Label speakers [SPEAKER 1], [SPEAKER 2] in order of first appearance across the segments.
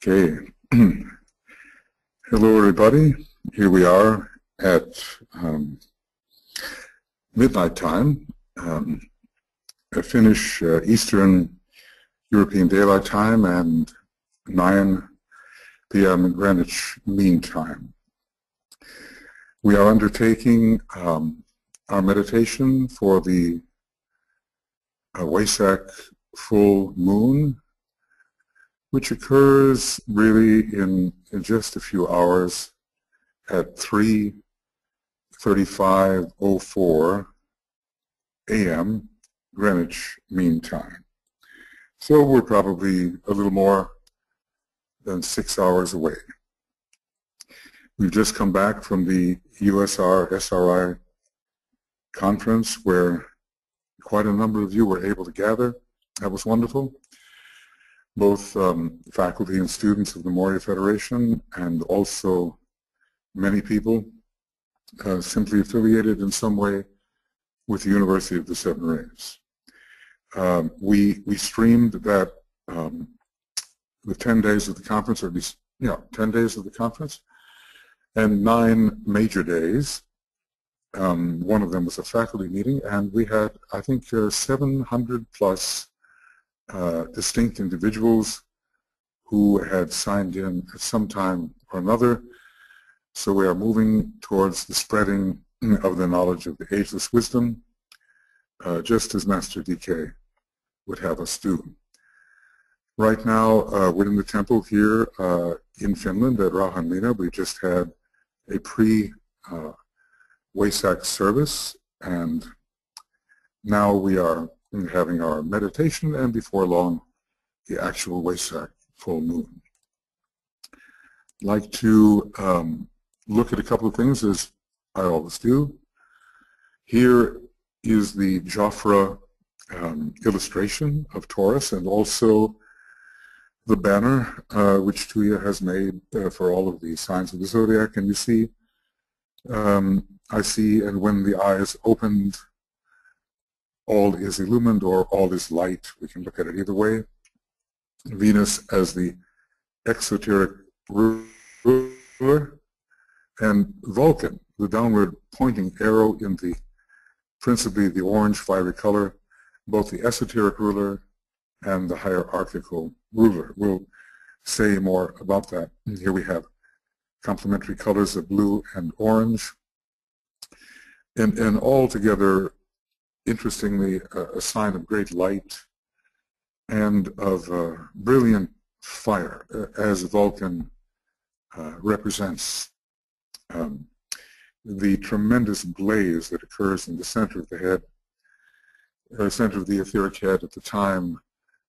[SPEAKER 1] Okay. Hello, everybody. Here we are at midnight time, Finnish Eastern European Daylight Time, and 9 p.m. Greenwich Mean Time. We are undertaking our meditation for the Wesak full moon, which occurs really in just a few hours at 3:35:04 a.m. Greenwich Mean Time. So we're probably a little more than 6 hours away. We've just come back from the USR-SRI conference where quite a number of you were able to gather. That was wonderful. Both faculty and students of the Morya Federation, and also many people simply affiliated in some way with the University of the Seven Rays. We streamed that the 10 days of the conference, or at least 10 days of the conference, and 9 major days. One of them was a faculty meeting, and we had, I think, 700 plus distinct individuals who had signed in at some time or another. So we are moving towards the spreading of the knowledge of the ageless wisdom, just as Master DK would have us do. Right now, we're in the temple here in Finland at Rahanlina. We just had a pre-Wesak service, and now we are having our meditation, and before long, the actual Wesak full moon. I'd like to look at a couple of things, as I always do. Here is the Jafra illustration of Taurus, and also the banner which Tuya has made for all of the signs of the zodiac. And you see, I see, and when the eye is opened, all is illumined, or all is light. We can look at it either way. Venus as the exoteric ruler, and Vulcan, the downward pointing arrow in the principally the orange fiery color, both the esoteric ruler and the hierarchical ruler. We'll say more about that. Here we have complementary colors of blue and orange, and all together, interestingly, a sign of great light and of brilliant fire, as Vulcan represents the tremendous blaze that occurs in the center of the head, center of the etheric head at the time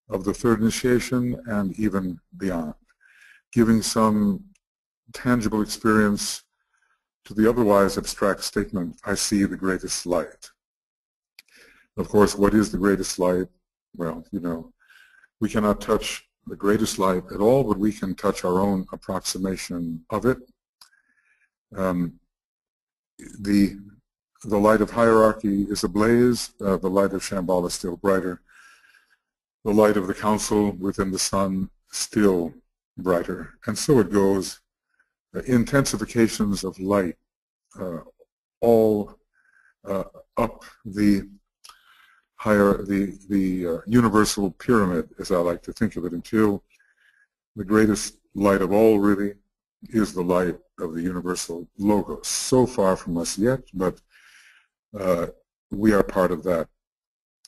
[SPEAKER 1] of the third initiation and even beyond, giving some tangible experience to the otherwise abstract statement, I see the greatest light. Of course, what is the greatest light? Well, we cannot touch the greatest light at all, but we can touch our own approximation of it. The light of hierarchy is ablaze. The light of Shambhala is still brighter. The light of the council within the sun still brighter. And so it goes. Intensifications of light all up the universal pyramid, as I like to think of it, until the greatest light of all really is the light of the universal logos. So far from us yet, but we are part of that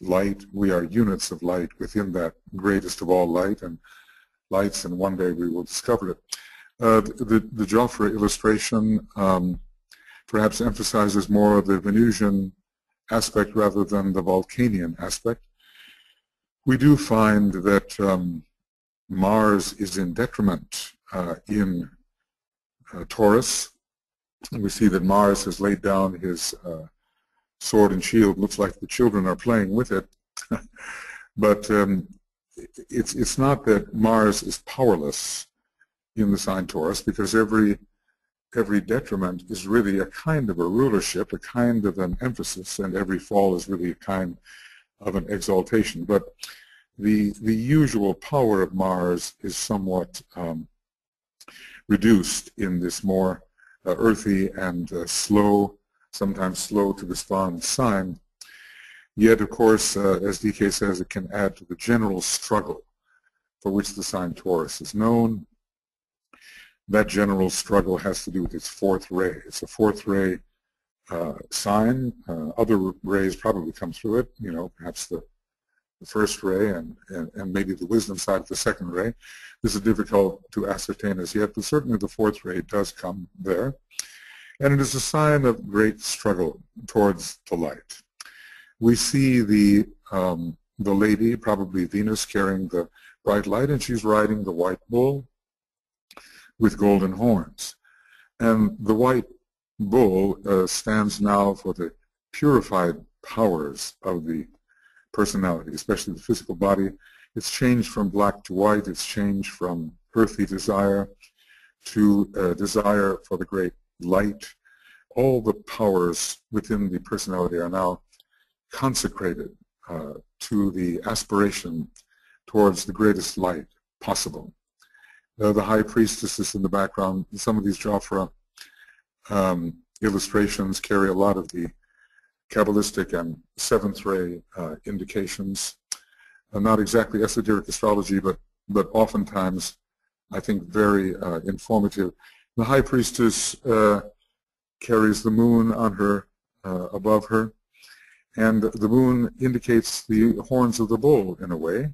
[SPEAKER 1] light. We are units of light within that greatest of all light and lights, and one day we will discover it. The Jafra illustration perhaps emphasizes more of the Venusian aspect rather than the Vulcanian aspect. We do find that Mars is in detriment in Taurus. And we see that Mars has laid down his sword and shield. Looks like the children are playing with it. But it's not that Mars is powerless in the sign Taurus, because every detriment is really a kind of a rulership, a kind of an emphasis, and every fall is really a kind of an exaltation. But the usual power of Mars is somewhat reduced in this more earthy and slow, sometimes slow to respond sign. Yet, of course, as DK says, it can add to the general struggle for which the sign Taurus is known. That general struggle has to do with its fourth ray. It's a fourth ray sign. Other rays probably come through it, you know, perhaps the first ray and maybe the wisdom side of the second ray. This is difficult to ascertain as yet, but certainly the fourth ray does come there. And it is a sign of great struggle towards the light. We see the lady, probably Venus, carrying the bright light, and she's riding the white bull with golden horns. And the white bull stands now for the purified powers of the personality, especially the physical body. It's changed from black to white. It's changed from earthly desire to desire for the great light. All the powers within the personality are now consecrated to the aspiration towards the greatest light possible. The high priestesses in the background, some of these Jafra illustrations carry a lot of the Kabbalistic and seventh ray indications. Not exactly esoteric astrology, but oftentimes I think very informative. The high priestess carries the moon on her, above her, and the moon indicates the horns of the bull in a way,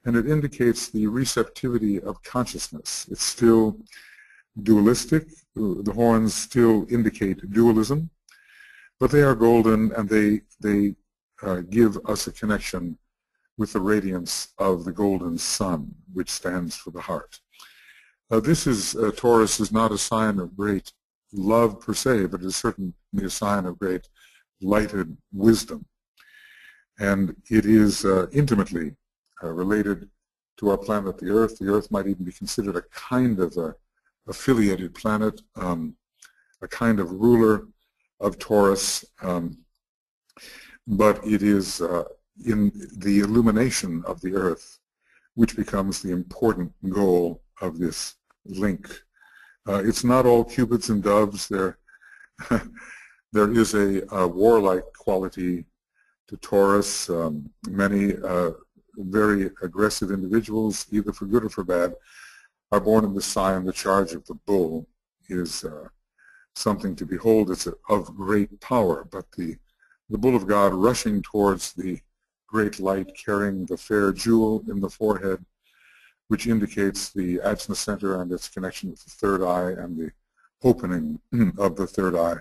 [SPEAKER 1] and it indicates the receptivity of consciousness. It's still dualistic. The horns still indicate dualism, but they are golden, and they give us a connection with the radiance of the golden sun, which stands for the heart. Taurus is not a sign of great love per se, but it is certainly a sign of great lighted wisdom. And it is intimately related to our planet, the Earth. The Earth might even be considered a kind of affiliated planet, a kind of ruler of Taurus, but it is in the illumination of the Earth which becomes the important goal of this link. It's not all cupids and doves. There is a warlike quality to Taurus. Many very aggressive individuals, either for good or for bad, are born in the sign. The charge of the bull is something to behold. It's of great power, but the bull of God rushing towards the great light, carrying the fair jewel in the forehead, which indicates the Ajna center and its connection with the third eye and the opening of the third eye,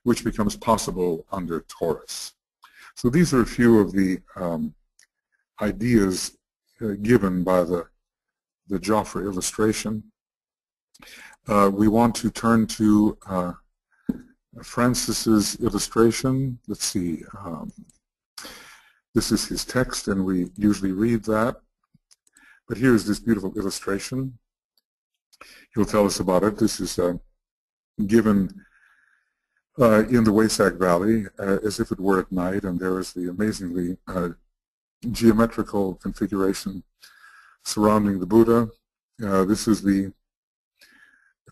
[SPEAKER 1] which becomes possible under Taurus. So these are a few of the ideas given by the Jafra illustration. We want to turn to Francis's illustration. Let's see. This is his text, and we usually read that. But here's this beautiful illustration. He'll tell us about it. This is given in the Wesak Valley as if it were at night, and there is the amazingly geometrical configuration surrounding the Buddha. This is the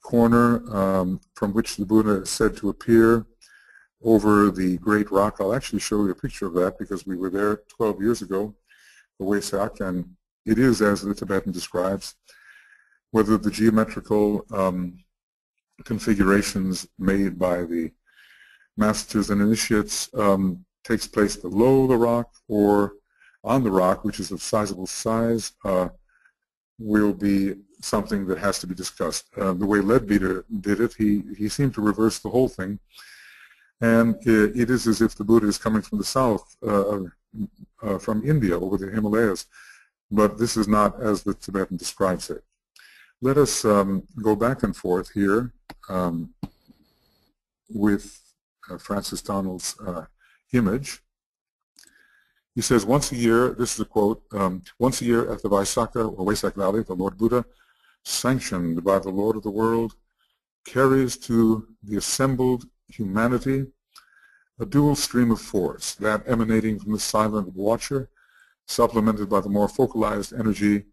[SPEAKER 1] corner from which the Buddha is said to appear over the great rock. I'll actually show you a picture of that because we were there 12 years ago, the Wesak, and it is as the Tibetan describes. Whether the geometrical configurations made by the masters and initiates takes place below the rock or on the rock, which is of sizable size, will be something that has to be discussed. The way Leadbeater did it, he seemed to reverse the whole thing, and it is as if the Buddha is coming from the south, from India over the Himalayas, but this is not as the Tibetan describes it. Let us go back and forth here with Francis Donald's image. He says, once a year, this is a quote, once a year at the Vaisakha or Wesak Valley, the Lord Buddha, sanctioned by the Lord of the world, carries to the assembled humanity a dual stream of force, that emanating from the silent watcher, supplemented by the more focalized energy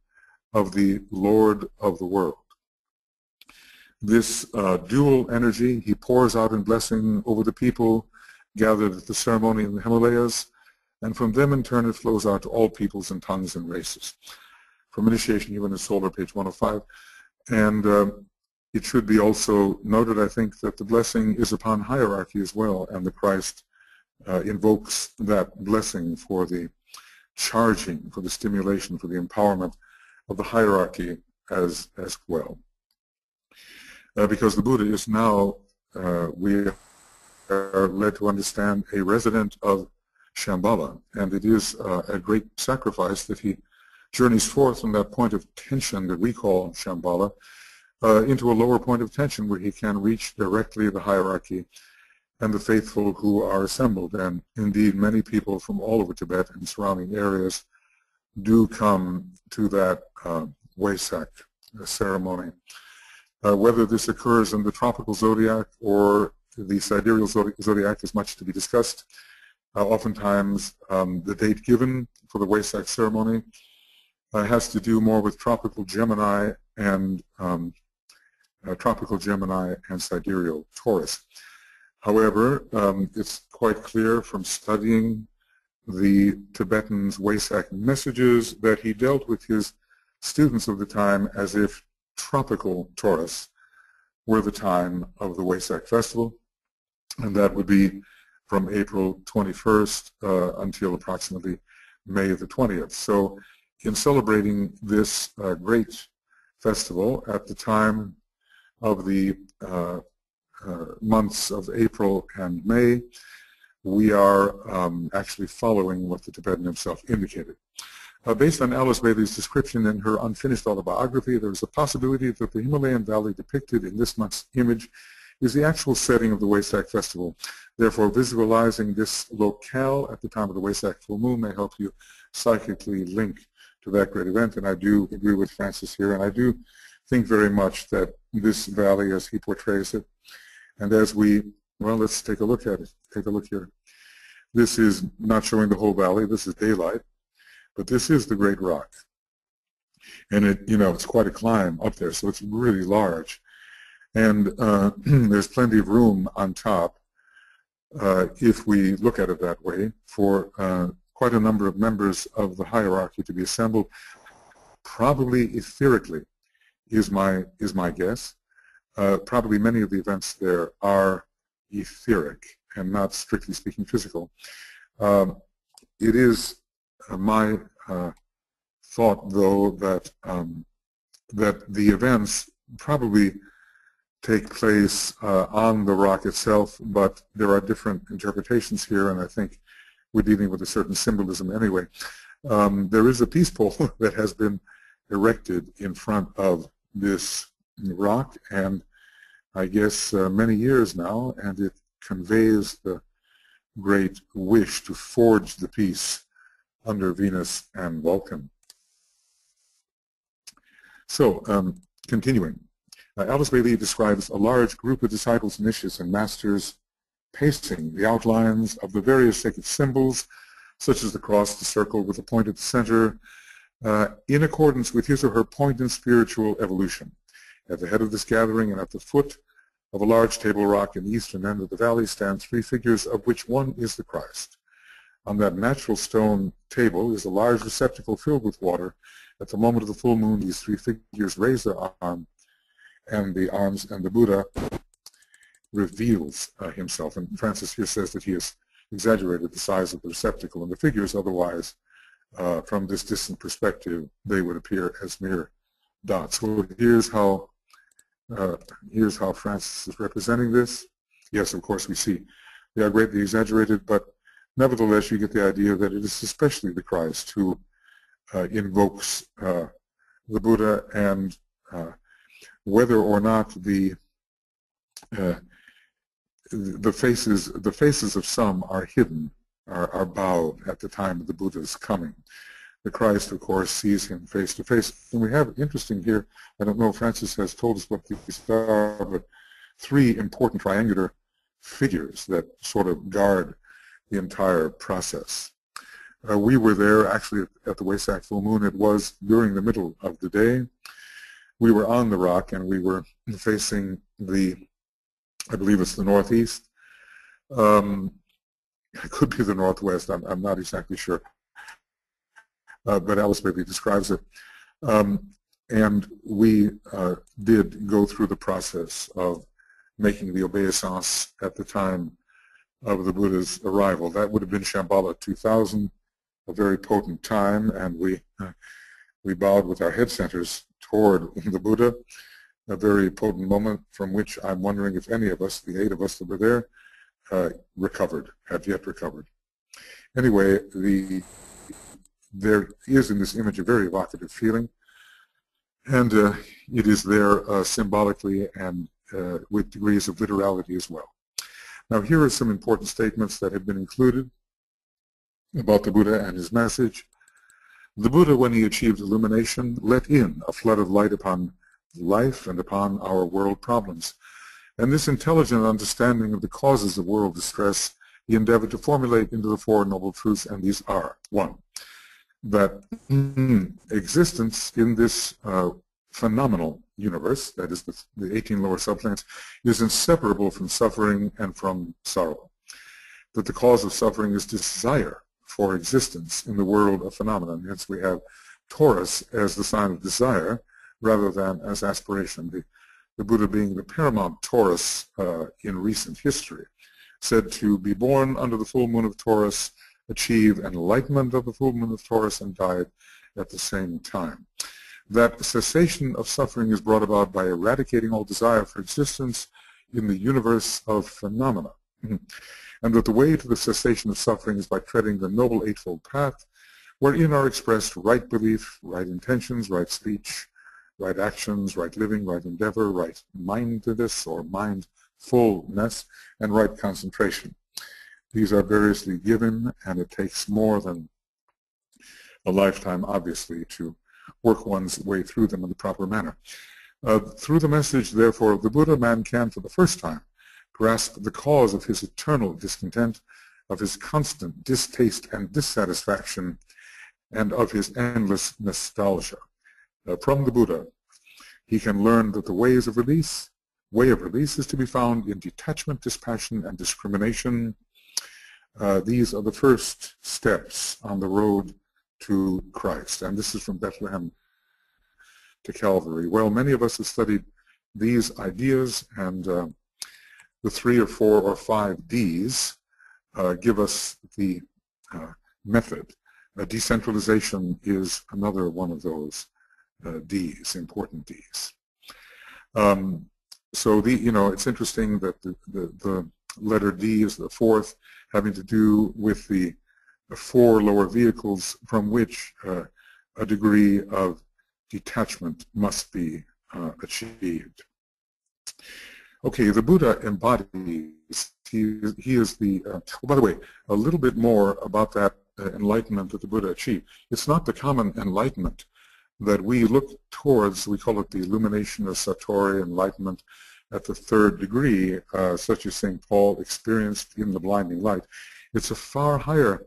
[SPEAKER 1] of the Lord of the world. this dual energy he pours out in blessing over the people gathered at the ceremony in the Himalayas, and from them in turn it flows out to all peoples and tongues and races. From Initiation Human and Solar, page 105. And it should be also noted, I think, that the blessing is upon hierarchy as well, and the Christ invokes that blessing for the charging, for the stimulation, for the empowerment of the hierarchy as well. Because the Buddha is now, we are led to understand, a resident of Shambhala, and it is a great sacrifice that he journeys forth from that point of tension that we call Shambhala into a lower point of tension where he can reach directly the hierarchy and the faithful who are assembled. And indeed, many people from all over Tibet and surrounding areas do come to that Wesak ceremony. Whether this occurs in the tropical zodiac or the sidereal zodiac is much to be discussed. Oftentimes, the date given for the Wesak ceremony has to do more with tropical Gemini and sidereal Taurus. However, it's quite clear from studying the Tibetan's Wesak messages that he dealt with his students of the time as if tropical Taurus were the time of the Wesak Festival, and that would be from April 21st until approximately May the 20th. So in celebrating this great festival at the time of the months of April and May, we are actually following what the Tibetan himself indicated. Based on Alice Bailey's description in her unfinished autobiography, there is a possibility that the Himalayan valley depicted in this month's image is the actual setting of the Wesak Festival. Therefore, visualizing this locale at the time of the Wesak full moon may help you psychically link to that great event. And I do agree with Francis here, and I do think very much that this valley, as he portrays it, and as we, well, let's take a look at it. Take a look here. This is not showing the whole valley. This is daylight. But this is the Great Rock. And it, you know, it's quite a climb up there, so it's really large. And there's plenty of room on top, if we look at it that way, for quite a number of members of the hierarchy to be assembled, probably etherically, is my guess. Probably many of the events there are etheric and not strictly speaking physical. It is my thought, though, that that the events probably take place on the rock itself, but there are different interpretations here, and I think we're dealing with a certain symbolism anyway. There is a peace pole that has been erected in front of this rock, and I guess many years now, and it conveys the great wish to forge the peace under Venus and Vulcan. So, continuing. Alice Bailey describes a large group of disciples, initiates, and masters pacing the outlines of the various sacred symbols, such as the cross, the circle with a point at the center, in accordance with his or her point in spiritual evolution. At the head of this gathering and at the foot of a large table rock in the eastern end of the valley stand three figures, of which one is the Christ. On that natural stone table is a large receptacle filled with water. At the moment of the full moon, these three figures raise their arms, and the Buddha reveals himself. And Francis here says that he has exaggerated the size of the receptacle and the figures. Otherwise, from this distant perspective, they would appear as mere dots. So here's how Francis is representing this. Yes, of course, we see they are greatly exaggerated, but nevertheless, you get the idea that it is especially the Christ who invokes the Buddha, and whether or not the faces of some are hidden, are bowed at the time of the Buddha's coming. The Christ, of course, sees him face to face. And we have, interesting here, I don't know if Francis has told us what these are, but three important triangular figures that sort of guard the entire process. We were there actually at the Wesak full moon. It was during the middle of the day. we were on the rock and we were facing the, I believe it's the northeast. It could be the northwest. I'm not exactly sure. But Alice maybe describes it. And we did go through the process of making the obeisance at the time of the Buddha's arrival. That would have been Shambhala 2000, a very potent time, and we bowed with our head centers toward the Buddha, a very potent moment from which I'm wondering if any of us, the 8 of us that were there, recovered, have yet recovered. Anyway, there is in this image a very evocative feeling, and it is there symbolically and with degrees of literality as well. Now here are some important statements that have been included about the Buddha and his message. The Buddha, when he achieved illumination, let in a flood of light upon life and upon our world problems. And this intelligent understanding of the causes of world distress he endeavored to formulate into the 4 noble truths, and these are: 1, that existence in this phenomenal universe, that is the 18 lower subplanets, is inseparable from suffering and from sorrow. That the cause of suffering is desire for existence in the world of phenomena. Hence we have Taurus as the sign of desire rather than as aspiration. The Buddha being the paramount Taurus in recent history, said to be born under the full moon of Taurus, achieve enlightenment of the full moon of Taurus, and died at the same time. That cessation of suffering is brought about by eradicating all desire for existence in the universe of phenomena. And that the way to the cessation of suffering is by treading the Noble Eightfold Path, wherein are expressed right belief, right intentions, right speech, right actions, right living, right endeavor, right mindedness or mindfulness, and right concentration. These are variously given, and it takes more than a lifetime, obviously, to work one's way through them in the proper manner. Through the message, therefore, of the Buddha, man can, for the first time, grasp the cause of his eternal discontent, of his constant distaste and dissatisfaction, and of his endless nostalgia. From the Buddha, he can learn that the way of release is to be found in detachment, dispassion, and discrimination. These are the first steps on the road to Christ. And this is from Bethlehem to Calvary. Well, many of us have studied these ideas, and the 3 or 4 or 5 Ds give us the method. Decentralization is another one of those Ds, important Ds. So it's interesting that the letter D is the 4th, having to do with the 4 lower vehicles from which a degree of detachment must be achieved. Okay, the Buddha embodies, he is the, oh, by the way, a little bit more about that enlightenment that the Buddha achieved. It's not the common enlightenment that we look towards. We call it the illumination of Satori, enlightenment at the 3rd degree, such as St. Paul experienced in the blinding light. It's a far higher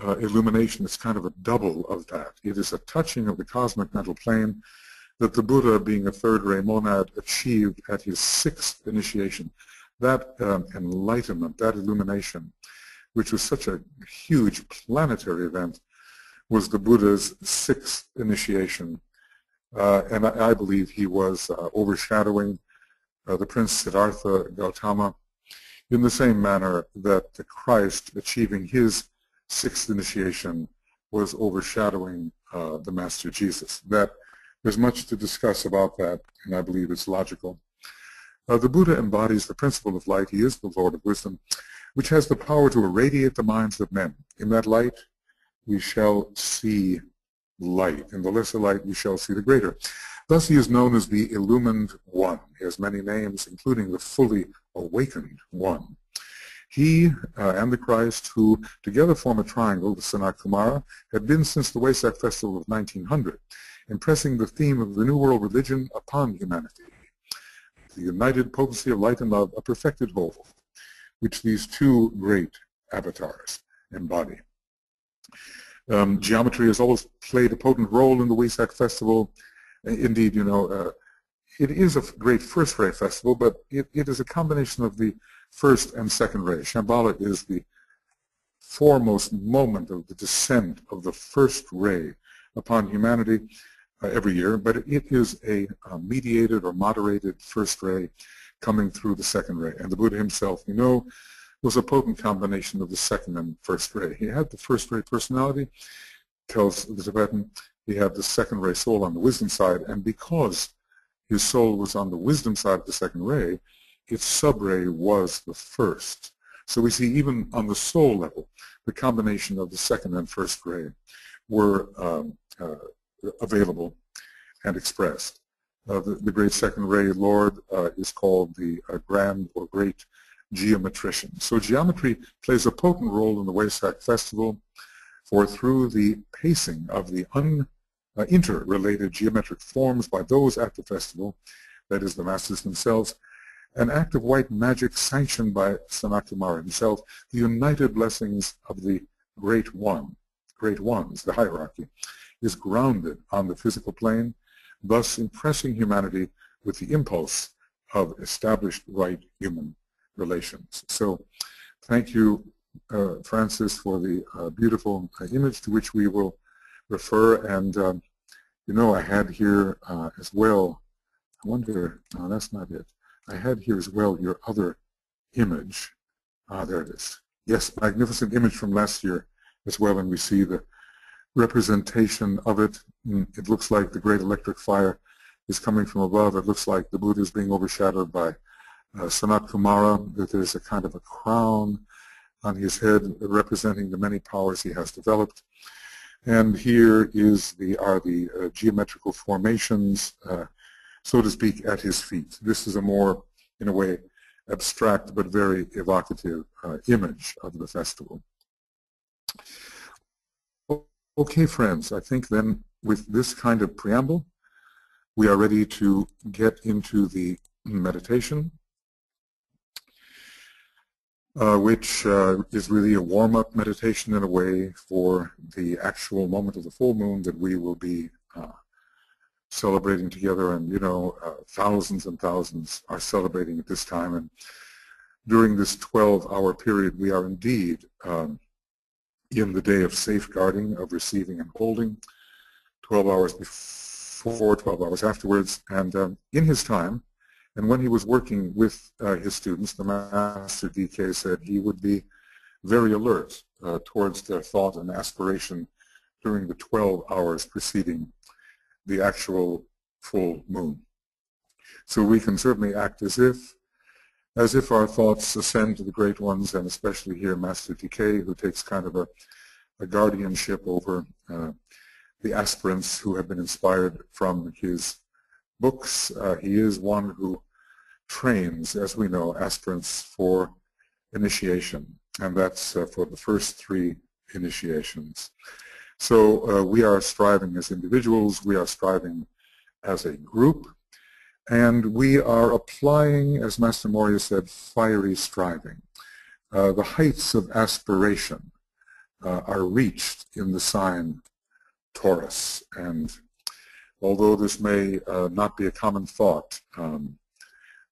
[SPEAKER 1] illumination. It's kind of a double of that. It is a touching of the cosmic mental plane that the Buddha, being a 3rd ray monad, achieved at his 6th initiation. That enlightenment, that illumination, which was such a huge planetary event, was the Buddha's 6th initiation. And I believe he was overshadowing the Prince Siddhartha Gautama in the same manner that the Christ, achieving his 6th initiation, was overshadowing the Master Jesus. There's much to discuss about that, and I believe it's logical. The Buddha embodies the principle of light. He is the Lord of wisdom, which has the power to irradiate the minds of men. In that light, we shall see light. In the lesser light, we shall see the greater. Thus, he is known as the Illumined One. He has many names, including the Fully Awakened One. He and the Christ, who together form a triangle, the Sanat Kumara, had been since the Wesak Festival of 1900, impressing the theme of the New World religion upon humanity. The united potency of light and love, a perfected whole, which these 2 great avatars embody. Geometry has always played a potent role in the Wesak Festival. Indeed, you know, it is a great first ray festival, but it is a combination of the first and second ray. Shambhala is the foremost moment of the descent of the first ray upon humanity every year, but it is a mediated or moderated first ray coming through the second ray. And the Buddha himself, you know, was a potent combination of the second and first ray. He had the first ray personality, tells the Tibetan, he had the second ray soul on the wisdom side, and because his soul was on the wisdom side of the second ray, its sub-ray was the first. So we see even on the soul level, the combination of the second and first ray were available and expressed. The great second ray Lord is called the grand or great geometrician. So geometry plays a potent role in the Wesak Festival, for through the pacing of the interrelated geometric forms by those at the festival, that is the masters themselves, an act of white magic sanctioned by Sanat Kumara himself, the united blessings of the great ones, the hierarchy, is grounded on the physical plane, thus impressing humanity with the impulse of established right human relations. So thank you, Francis, for the beautiful image to which we will refer. And, you know, I had here as well, I wonder, no, that's not it. I had here as well your other image. There it is. Yes, magnificent image from last year as well, and we see the representation of it. It looks like the great electric fire is coming from above. It looks like the Buddha is being overshadowed by Sanat Kumara, that there's a kind of a crown on his head representing the many powers he has developed. And here are the geometrical formations, so to speak, at his feet. This is a more, in a way, abstract but very evocative image of the festival. Okay, friends, I think then with this kind of preamble, we are ready to get into the meditation, which is really a warm-up meditation in a way for the actual moment of the full moon that we will be celebrating together. And, you know, thousands and thousands are celebrating at this time. And during this 12-hour period, we are indeed in the day of safeguarding, of receiving and holding, 12 hours before, 12 hours afterwards. And in his time, and when he was working with his students, the Master DK said he would be very alert towards their thought and aspiration during the 12 hours preceding the actual full moon. So we can certainly act as if our thoughts ascend to the great ones, and especially here Master DK, who takes kind of a guardianship over the aspirants who have been inspired from his books. He is one who trains, as we know, aspirants for initiation, and that's for the first 3 initiations. So we are striving as individuals, we are striving as a group, and we are applying, as Master Morya said, fiery striving. The heights of aspiration are reached in the sign Taurus, and although this may not be a common thought,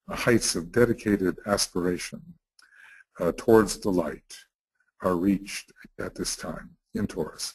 [SPEAKER 1] heights of dedicated aspiration towards the light are reached at this time in Taurus.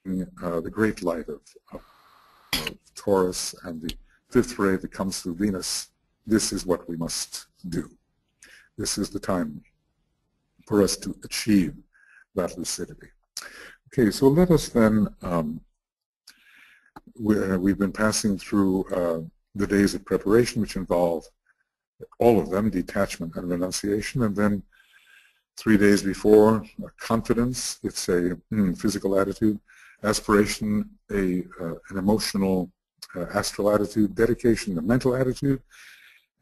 [SPEAKER 1] The great light of Taurus and the 5th ray that comes through Venus, this is what we must do. This is the time for us to achieve that lucidity. Okay, so let us then, we've been passing through the days of preparation, which involve all of them, detachment and renunciation, and then 3 days before, confidence. It's a physical attitude. aspiration, an emotional astral attitude, dedication, a mental attitude,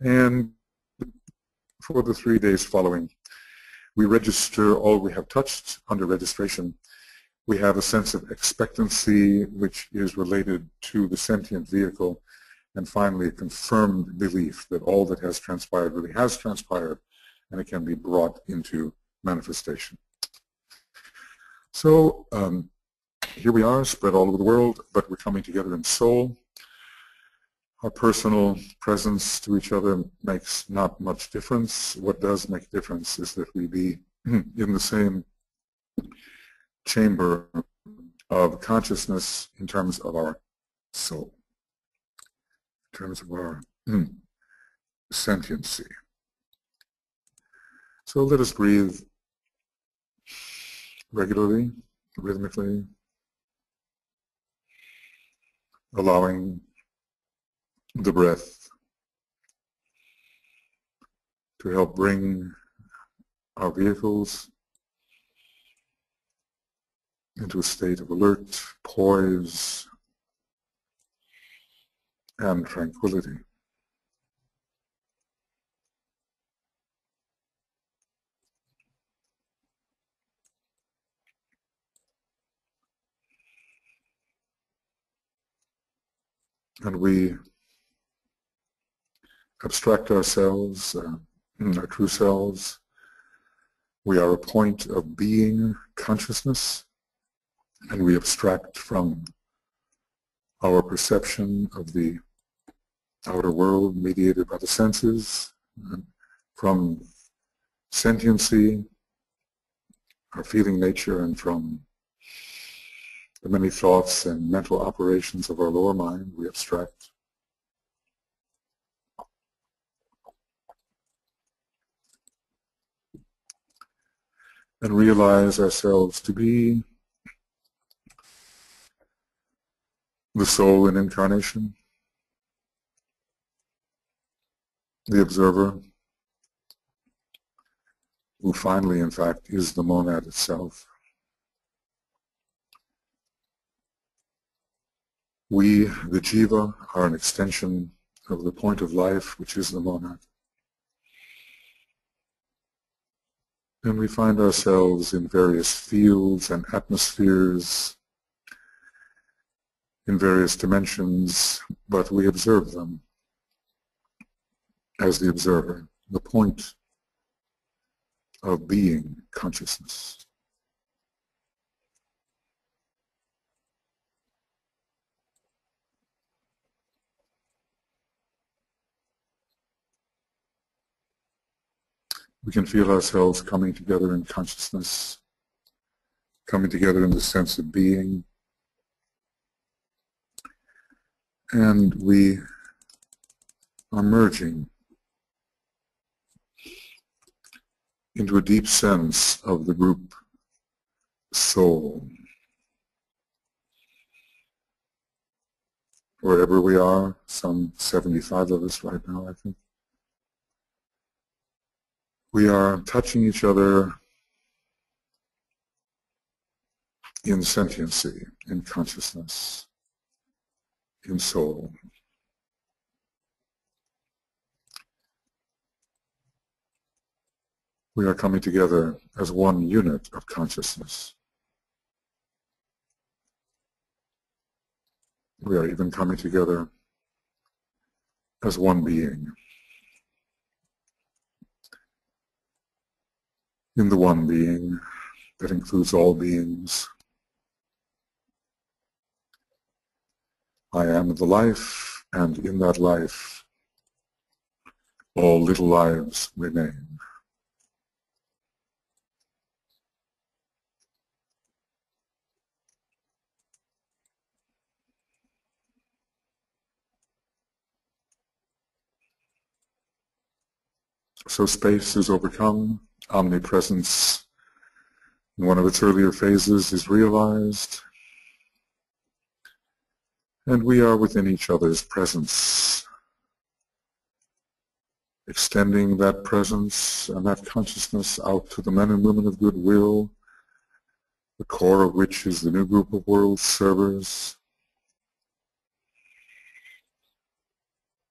[SPEAKER 1] and for the 3 days following, we register all we have touched under registration. We have a sense of expectancy which is related to the sentient vehicle, and finally a confirmed belief that all that has transpired really has transpired and it can be brought into manifestation. So here we are, spread all over the world, but we're coming together in soul. Our personal presence to each other makes not much difference. What does make a difference is that we be in the same chamber of consciousness in terms of our soul, in terms of our sentiency. So let us breathe regularly, rhythmically, allowing the breath to help bring our vehicles into a state of alert, poise, and tranquility. And we abstract ourselves, our true selves. We are a point of being consciousness, and we abstract from our perception of the outer world mediated by the senses, from sentiency, our feeling nature, and from the many thoughts and mental operations of our lower mind. We abstract. And realize ourselves to be the soul in incarnation, the observer, who finally, in fact, is the monad itself. We, the jiva, are an extension of the point of life, which is the monad. And we find ourselves in various fields and atmospheres, in various dimensions, but we observe them as the observer, the point of being consciousness. We can feel ourselves coming together in consciousness, coming together in the sense of being, and we are merging into a deep sense of the group soul. Wherever we are, some 75 of us right now, I think, we are touching each other in sentiency, in consciousness, in soul. We are coming together as one unit of consciousness. We are even coming together as one being. In the one being that includes all beings, I am the life, and in that life, all little lives remain. So space is overcome, omnipresence in one of its earlier phases is realized, and we are within each other's presence, extending that presence and that consciousness out to the men and women of goodwill the core of which is the new group of world servers,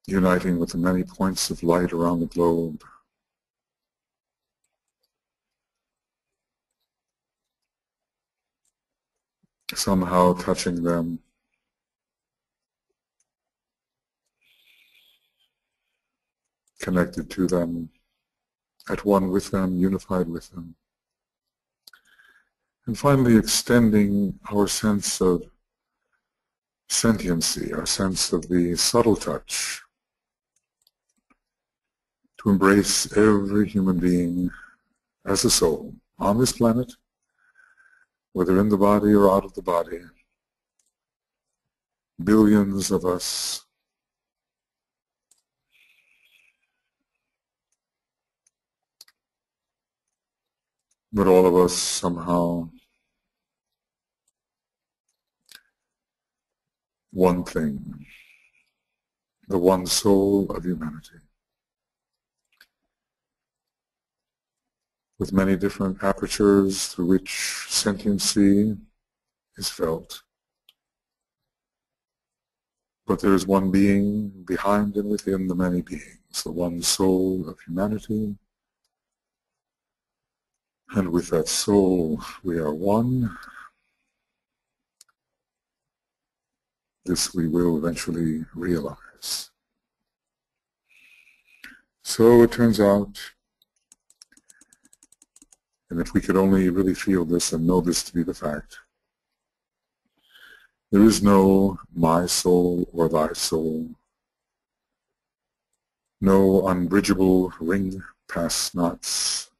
[SPEAKER 1] uniting with the many points of light around the globe. Somehow touching them, connected to them, at one with them, unified with them. And finally extending our sense of sentiency, our sense of the subtle touch, to embrace every human being as a soul on this planet, whether in the body or out of the body. Billions of us, but all of us somehow one thing, the one soul of humanity, with many different apertures through which sentiency is felt. But there is one being behind and within the many beings, the one soul of humanity. And with that soul, we are one. This we will eventually realize. So it turns out, and if we could only really feel this and know this to be the fact, there is no my soul or thy soul, no unbridgeable ring past knots,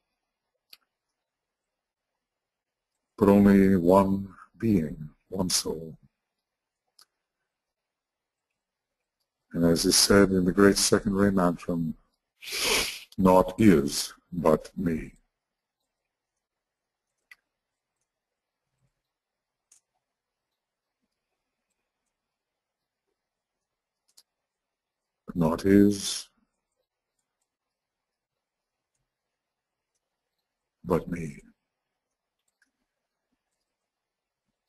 [SPEAKER 1] but only one being, one soul. And as is said in the great second ray mantra, naught is but me. Naught is but me.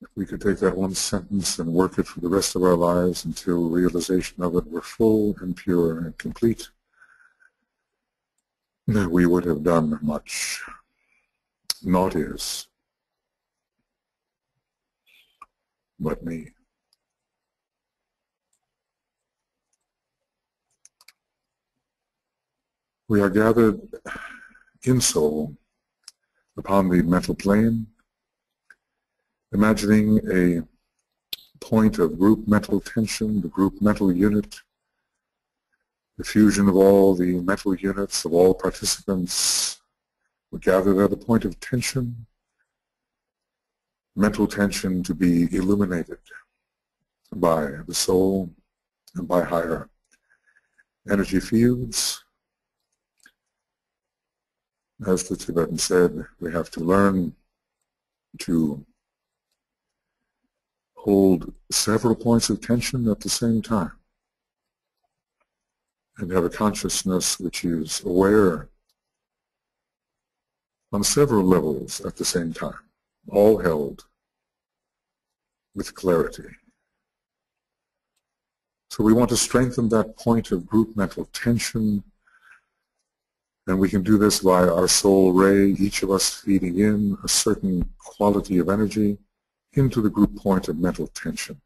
[SPEAKER 1] If we could take that one sentence and work it for the rest of our lives until realization of it were full and pure and complete, then we would have done much. Naught is but me. We are gathered in soul upon the mental plane, imagining a point of group mental tension, the group mental unit, the fusion of all the mental units of all participants. We gathered at a point of tension, mental tension to be illuminated by the soul and by higher energy fields. As the Tibetan said, we have to learn to hold several points of tension at the same time and have a consciousness which is aware on several levels at the same time, all held with clarity. So we want to strengthen that point of group mental tension, and we can do this via our soul ray, each of us feeding in a certain quality of energy into the group point of mental tension.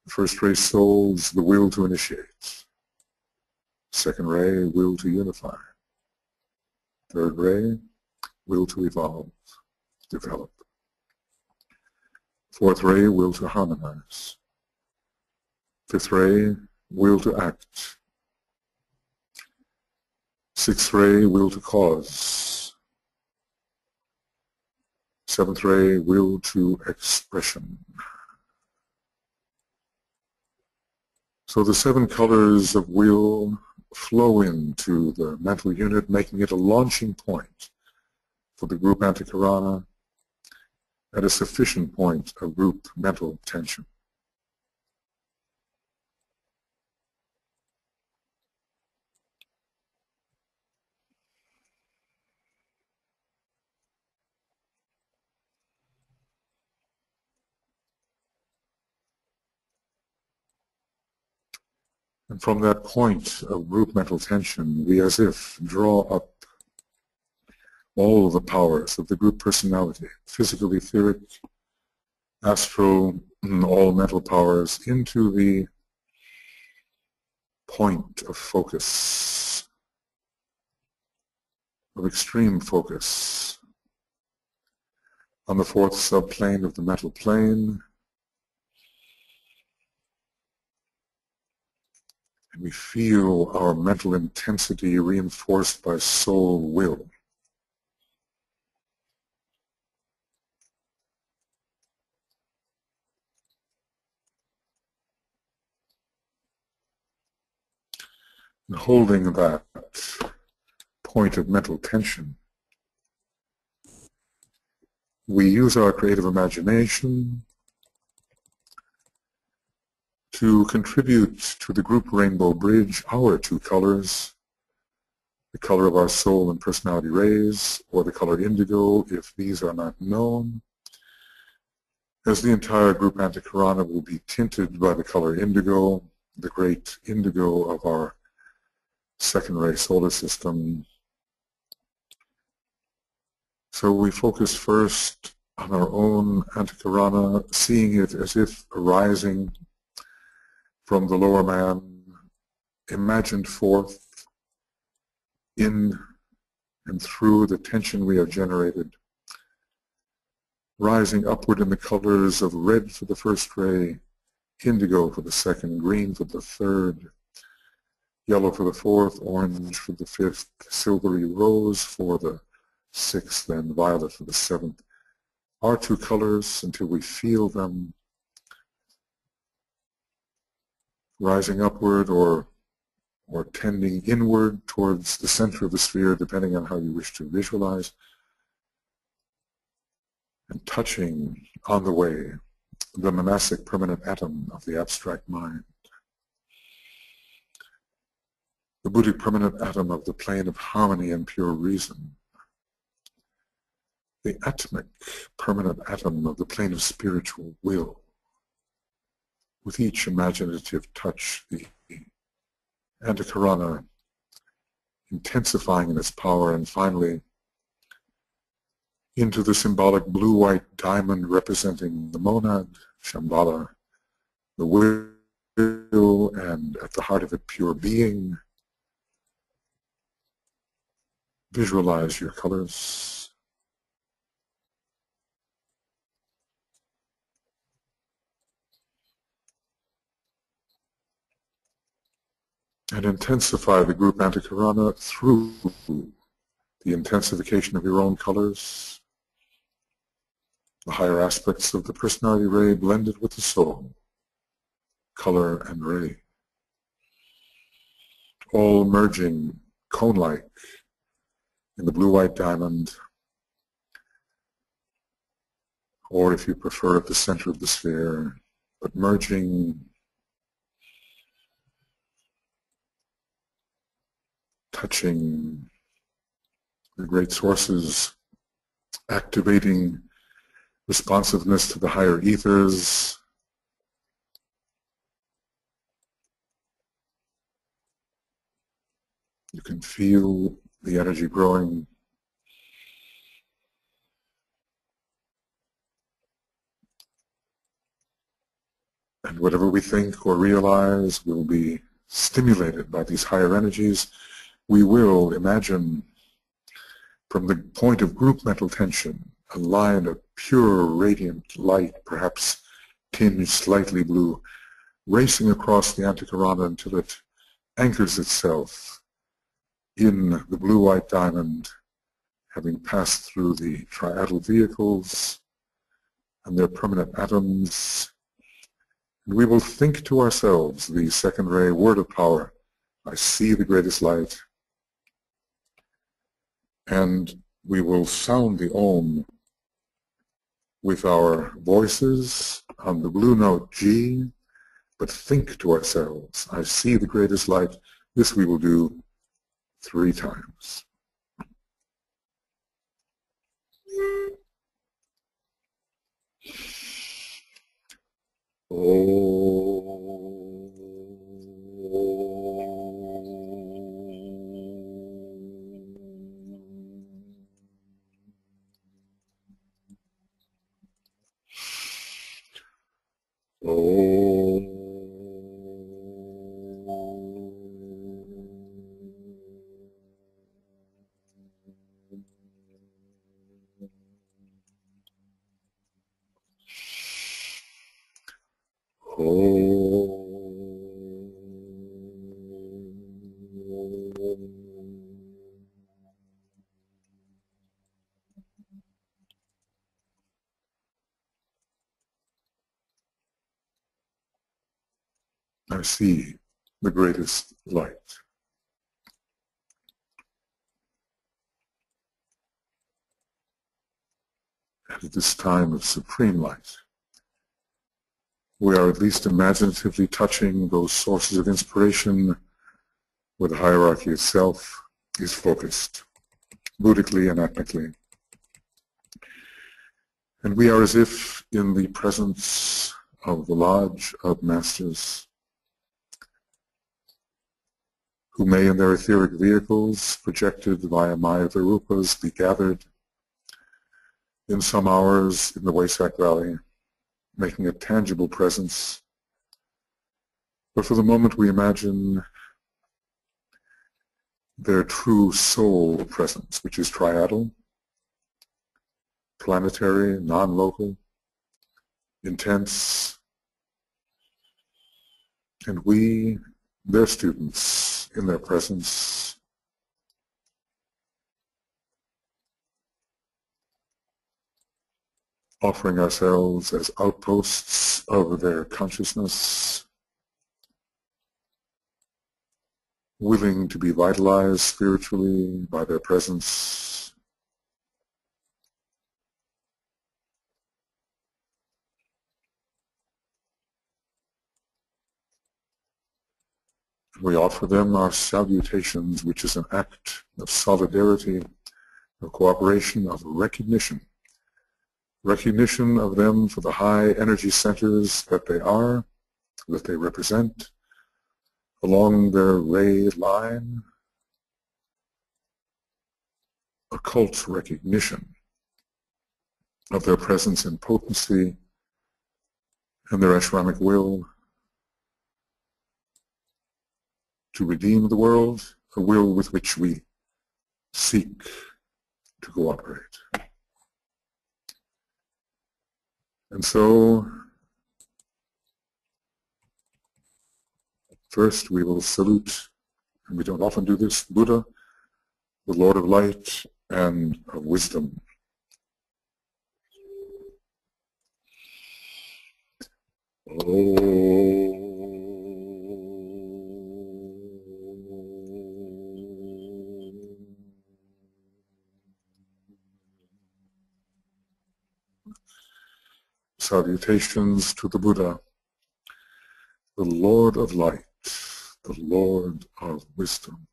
[SPEAKER 1] The first ray soul is the will to initiate. Second ray, will to unify. Third ray, will to evolve, develop. Fourth ray, will to harmonize. Fifth ray, will to act. Sixth ray, will to cause. Seventh ray, will to expression. So the seven colors of will flow into the mental unit, making it a launching point for the group antikarana at a sufficient point of group mental tension. And from that point of group mental tension, we as if draw up all the powers of the group personality, physical, etheric, astral, all mental powers, into the point of focus, of extreme focus, on the fourth subplane of the mental plane. And we feel our mental intensity reinforced by soul will. And holding that point of mental tension, we use our creative imagination to contribute to the group rainbow bridge our two colors, the color of our soul and personality rays, or the color indigo, if these are not known, as the entire group Antakarana will be tinted by the color indigo, the great indigo of our second ray solar system. So we focus first on our own Antakarana, seeing it as if arising from the lower man, imagined forth in and through the tension we have generated, rising upward in the colors of red for the first ray, indigo for the second, green for the third, yellow for the fourth, orange for the fifth, silvery rose for the sixth, and violet for the seventh. Our two colors until we feel them rising upward or tending inward towards the center of the sphere, depending on how you wish to visualize, and touching on the way the monastic permanent atom of the abstract mind, the Buddhic permanent atom of the plane of harmony and pure reason, the atomic permanent atom of the plane of spiritual will. With each imaginative touch, the Antakarana intensifying in its power, and finally into the symbolic blue-white diamond representing the monad, Shambhala, the will, and at the heart of it, pure being. Visualize your colors. And intensify the group Antakarana through the intensification of your own colors, the higher aspects of the personality ray blended with the soul, color and ray, all merging cone-like in the blue-white diamond, or if you prefer at the center of the sphere, but merging, touching the great sources, activating responsiveness to the higher ethers, you can feel the energy growing. And whatever we think or realize will be stimulated by these higher energies. We will imagine from the point of group mental tension a line of pure radiant light, perhaps tinged slightly blue, racing across the Antakarana until it anchors itself in the blue-white diamond, having passed through the triadal vehicles and their permanent atoms. And we will think to ourselves the second ray word of power, I see the greatest light. And we will sound the Om with our voices on the blue note G, but think to ourselves, I see the greatest light. This we will do 3 times. Oh. Oh. I see the greatest light. And at this time of supreme light, we are at least imaginatively touching those sources of inspiration where the hierarchy itself is focused, Buddhically and ethnically. And we are as if in the presence of the lodge of masters who may in their etheric vehicles, projected via Maya Virupas, be gathered in some hours in the Wesak Valley, making a tangible presence. But for the moment we imagine their true soul presence, which is triadal, planetary, non-local, intense, and we, their students, in their presence, offering ourselves as outposts of their consciousness, willing to be vitalized spiritually by their presence. We offer them our salutations, which is an act of solidarity, of cooperation, of recognition of them for the high energy centers that they are, that they represent, along their ray line, occult recognition of their presence and potency and their ashramic will to redeem the world, a will with which we seek to cooperate. And so, first we will salute, and we don't often do this, Buddha, the Lord of Light and of Wisdom. Salutations to the Buddha, the Lord of Light, the Lord of Wisdom.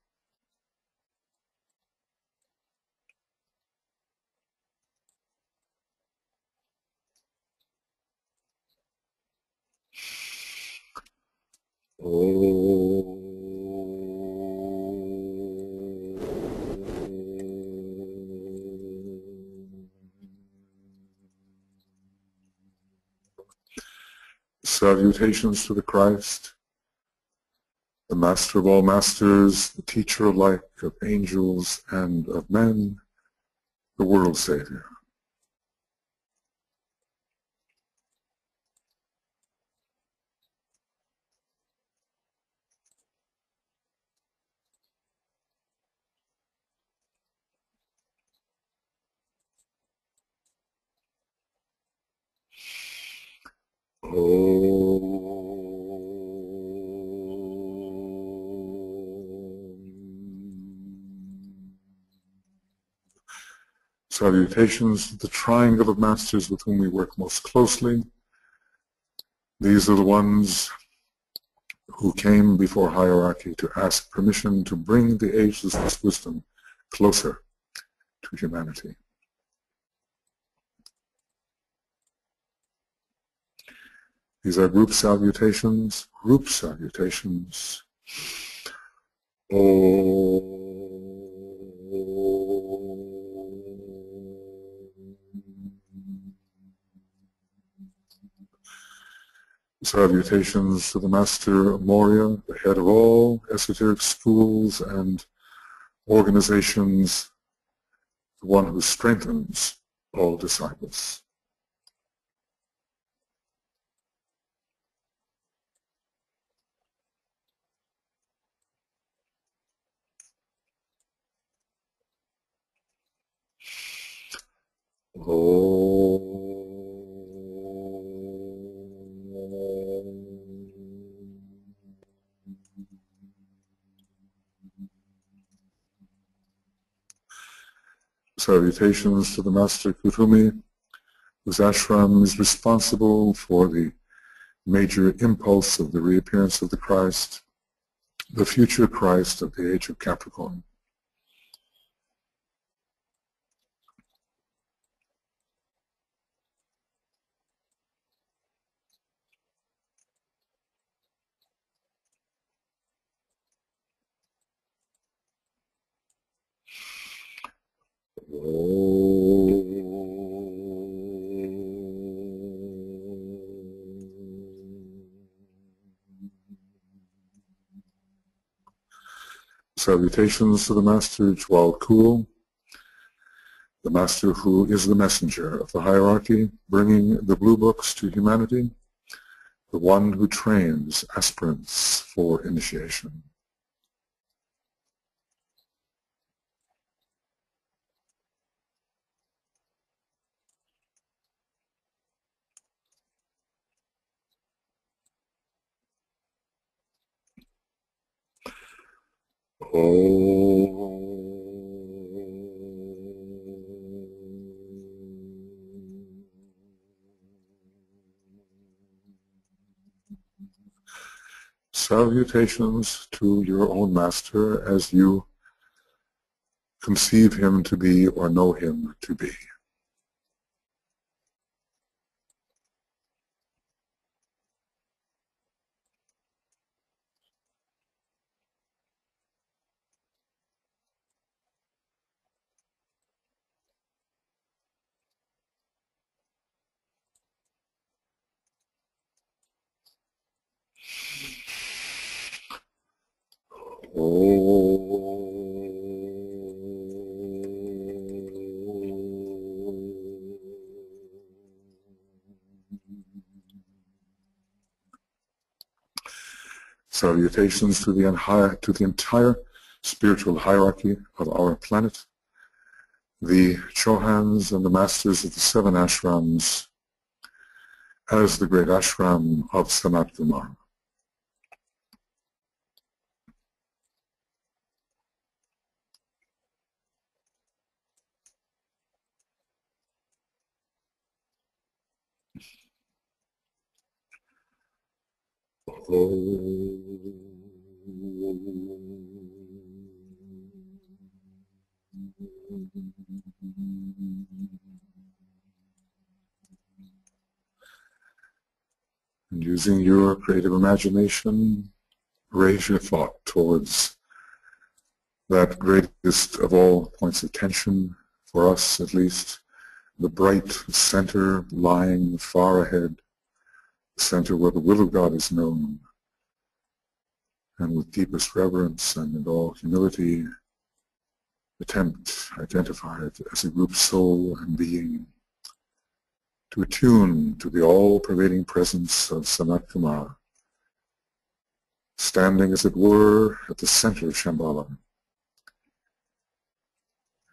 [SPEAKER 1] Salutations to the Christ, the Master of all Masters, the Teacher alike of angels and of men, the World Savior. Salutations to the triangle of masters with whom we work most closely. These are the ones who came before hierarchy to ask permission to bring the ageless wisdom closer to humanity. These are group salutations, Salutations to the Master Morya, the head of all esoteric schools and organizations, the one who strengthens all disciples. Salutations to the Master Kutumi, whose ashram is responsible for the major impulse of the reappearance of the Christ, the future Christ of the age of Capricorn. Salutations to the Master Jwal Kul, the Master who is the messenger of the hierarchy, bringing the blue books to humanity, the one who trains aspirants for initiation. Salutations to your own Master as you conceive him to be or know him to be. Salutations to the entire spiritual hierarchy of our planet, the Chohans and the Masters of the 7 ashrams, as the great ashram of Sanat Kumar. And using your creative imagination, raise your thought towards that greatest of all points of tension, for us at least, the bright center lying far ahead, the center where the will of God is known, and with deepest reverence and in all humility, identify it as a group soul and being, to attune to the all-pervading presence of Sanat Kumar, standing as it were at the center of Shambhala.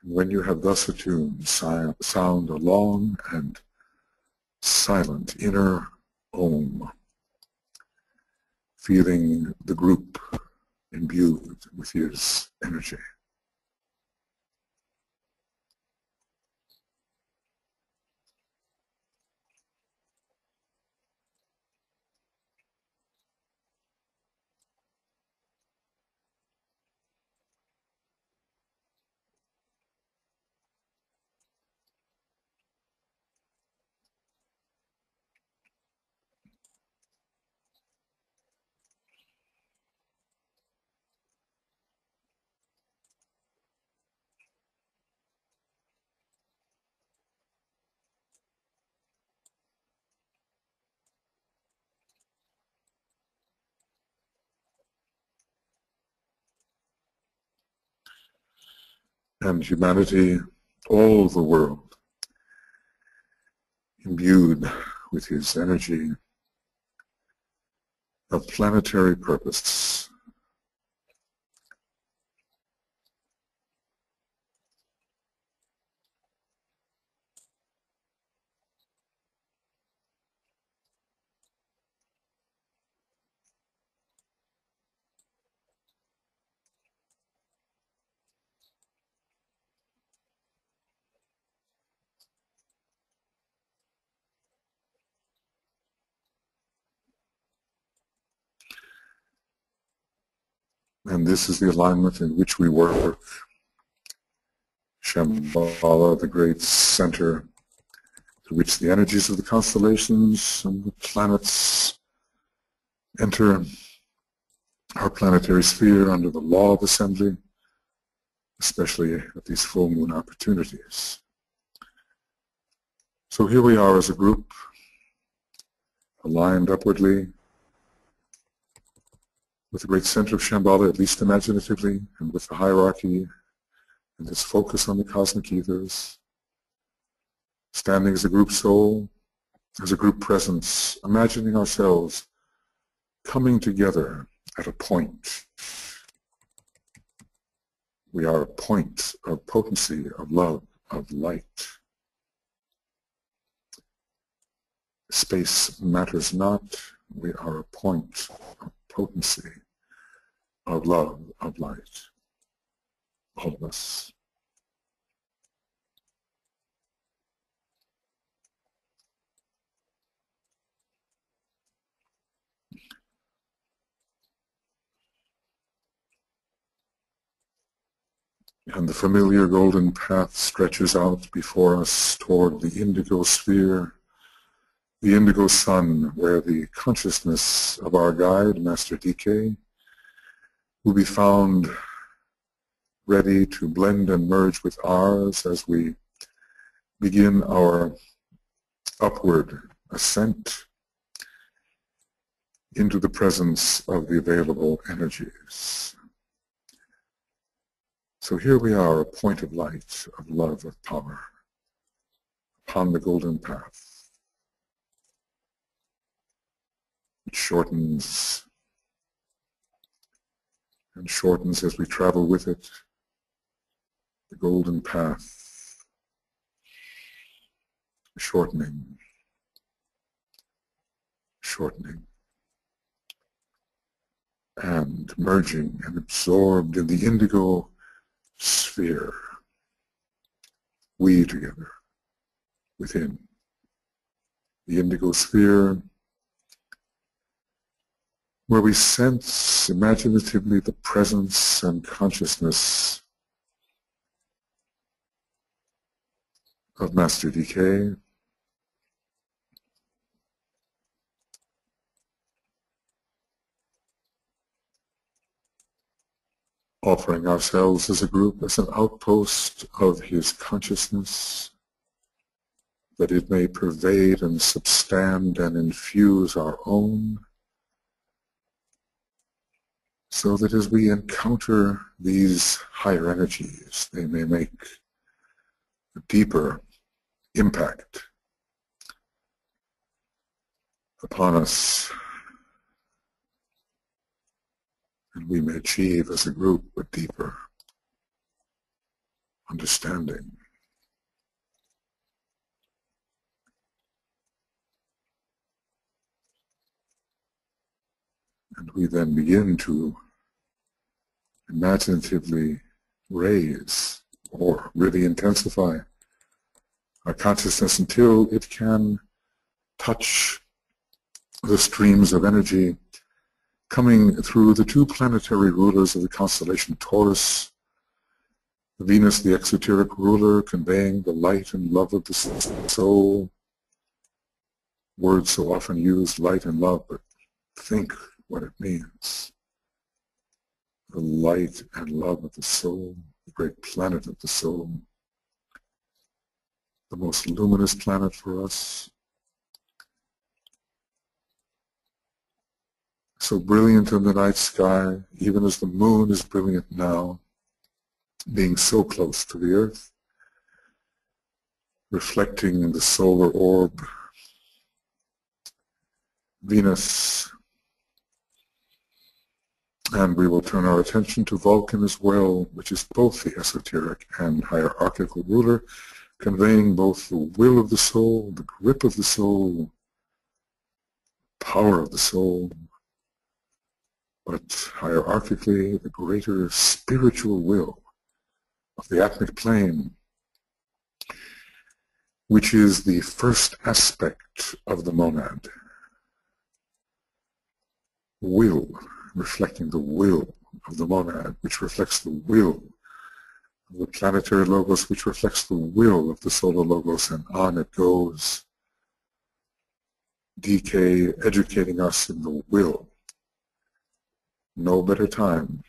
[SPEAKER 1] And when you have thus attuned, sound a long and silent inner Om, feeling the group imbued with his energy. and humanity, all the world, imbued with his energy of planetary purpose. And this is the alignment in which we work. Shambhala, the great center through which the energies of the constellations and the planets enter our planetary sphere under the law of assembly, especially at these full moon opportunities. So here we are as a group, aligned upwardly with the great center of Shambhala, at least imaginatively, and with the hierarchy and its focus on the cosmic ethers, standing as a group soul, as a group presence, imagining ourselves coming together at a point. We are a point of potency, of love, of light. Space matters not. We are a point of potency, of love, of light. All of us. And the familiar golden path stretches out before us toward the indigo sphere, the indigo sun, where the consciousness of our guide, Master DK, will be found ready to blend and merge with ours as we begin our upward ascent into the presence of the available energies. So here we are, a point of light, of love, of power, upon the golden path, which shortens and shortens as we travel with it, the golden path, shortening, shortening, and merging and absorbed in the indigo sphere, we together within the indigo sphere, where we sense imaginatively the presence and consciousness of Master DK, offering ourselves as a group as an outpost of his consciousness, that it may pervade and substand and infuse our own, so that as we encounter these higher energies, they may make a deeper impact upon us, and we may achieve as a group a deeper understanding. And we then begin to imaginatively raise or really intensify our consciousness until it can touch the streams of energy coming through the two planetary rulers of the constellation Taurus, Venus, the exoteric ruler, conveying the light and love of the soul. Words so often used, light and love, but think what it means. The light and love of the soul, the great planet of the soul, the most luminous planet for us. So brilliant in the night sky, even as the moon is brilliant now, being so close to the earth, reflecting the solar orb, Venus, and we will turn our attention to Vulcan as well, which is both the esoteric and hierarchical ruler, conveying both the will of the soul, the grip of the soul, power of the soul, but hierarchically the greater spiritual will of the atmic plane, which is the first aspect of the monad. Will, reflecting the will of the monad, which reflects the will of the planetary logos, which reflects the will of the solar logos, and on it goes. DK educating us in the will. No better time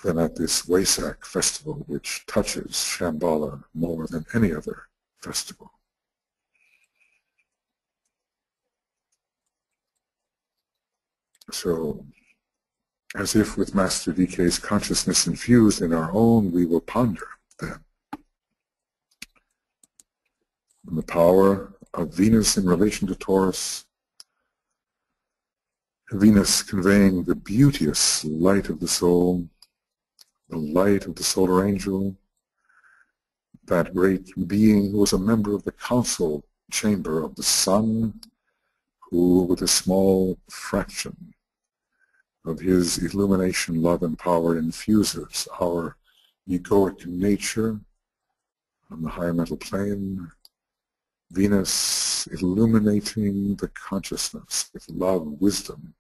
[SPEAKER 1] than at this Wesak Festival, which touches Shambhala more than any other festival. So, as if with Master DK's consciousness infused in our own, we will ponder then on the power of Venus in relation to Taurus, Venus conveying the beauteous light of the soul, the light of the solar angel, that great being who was a member of the council chamber of the sun, who with a small fraction of his illumination, love, and power infuses our egoic nature on the higher mental plane, Venus illuminating the consciousness with love, wisdom,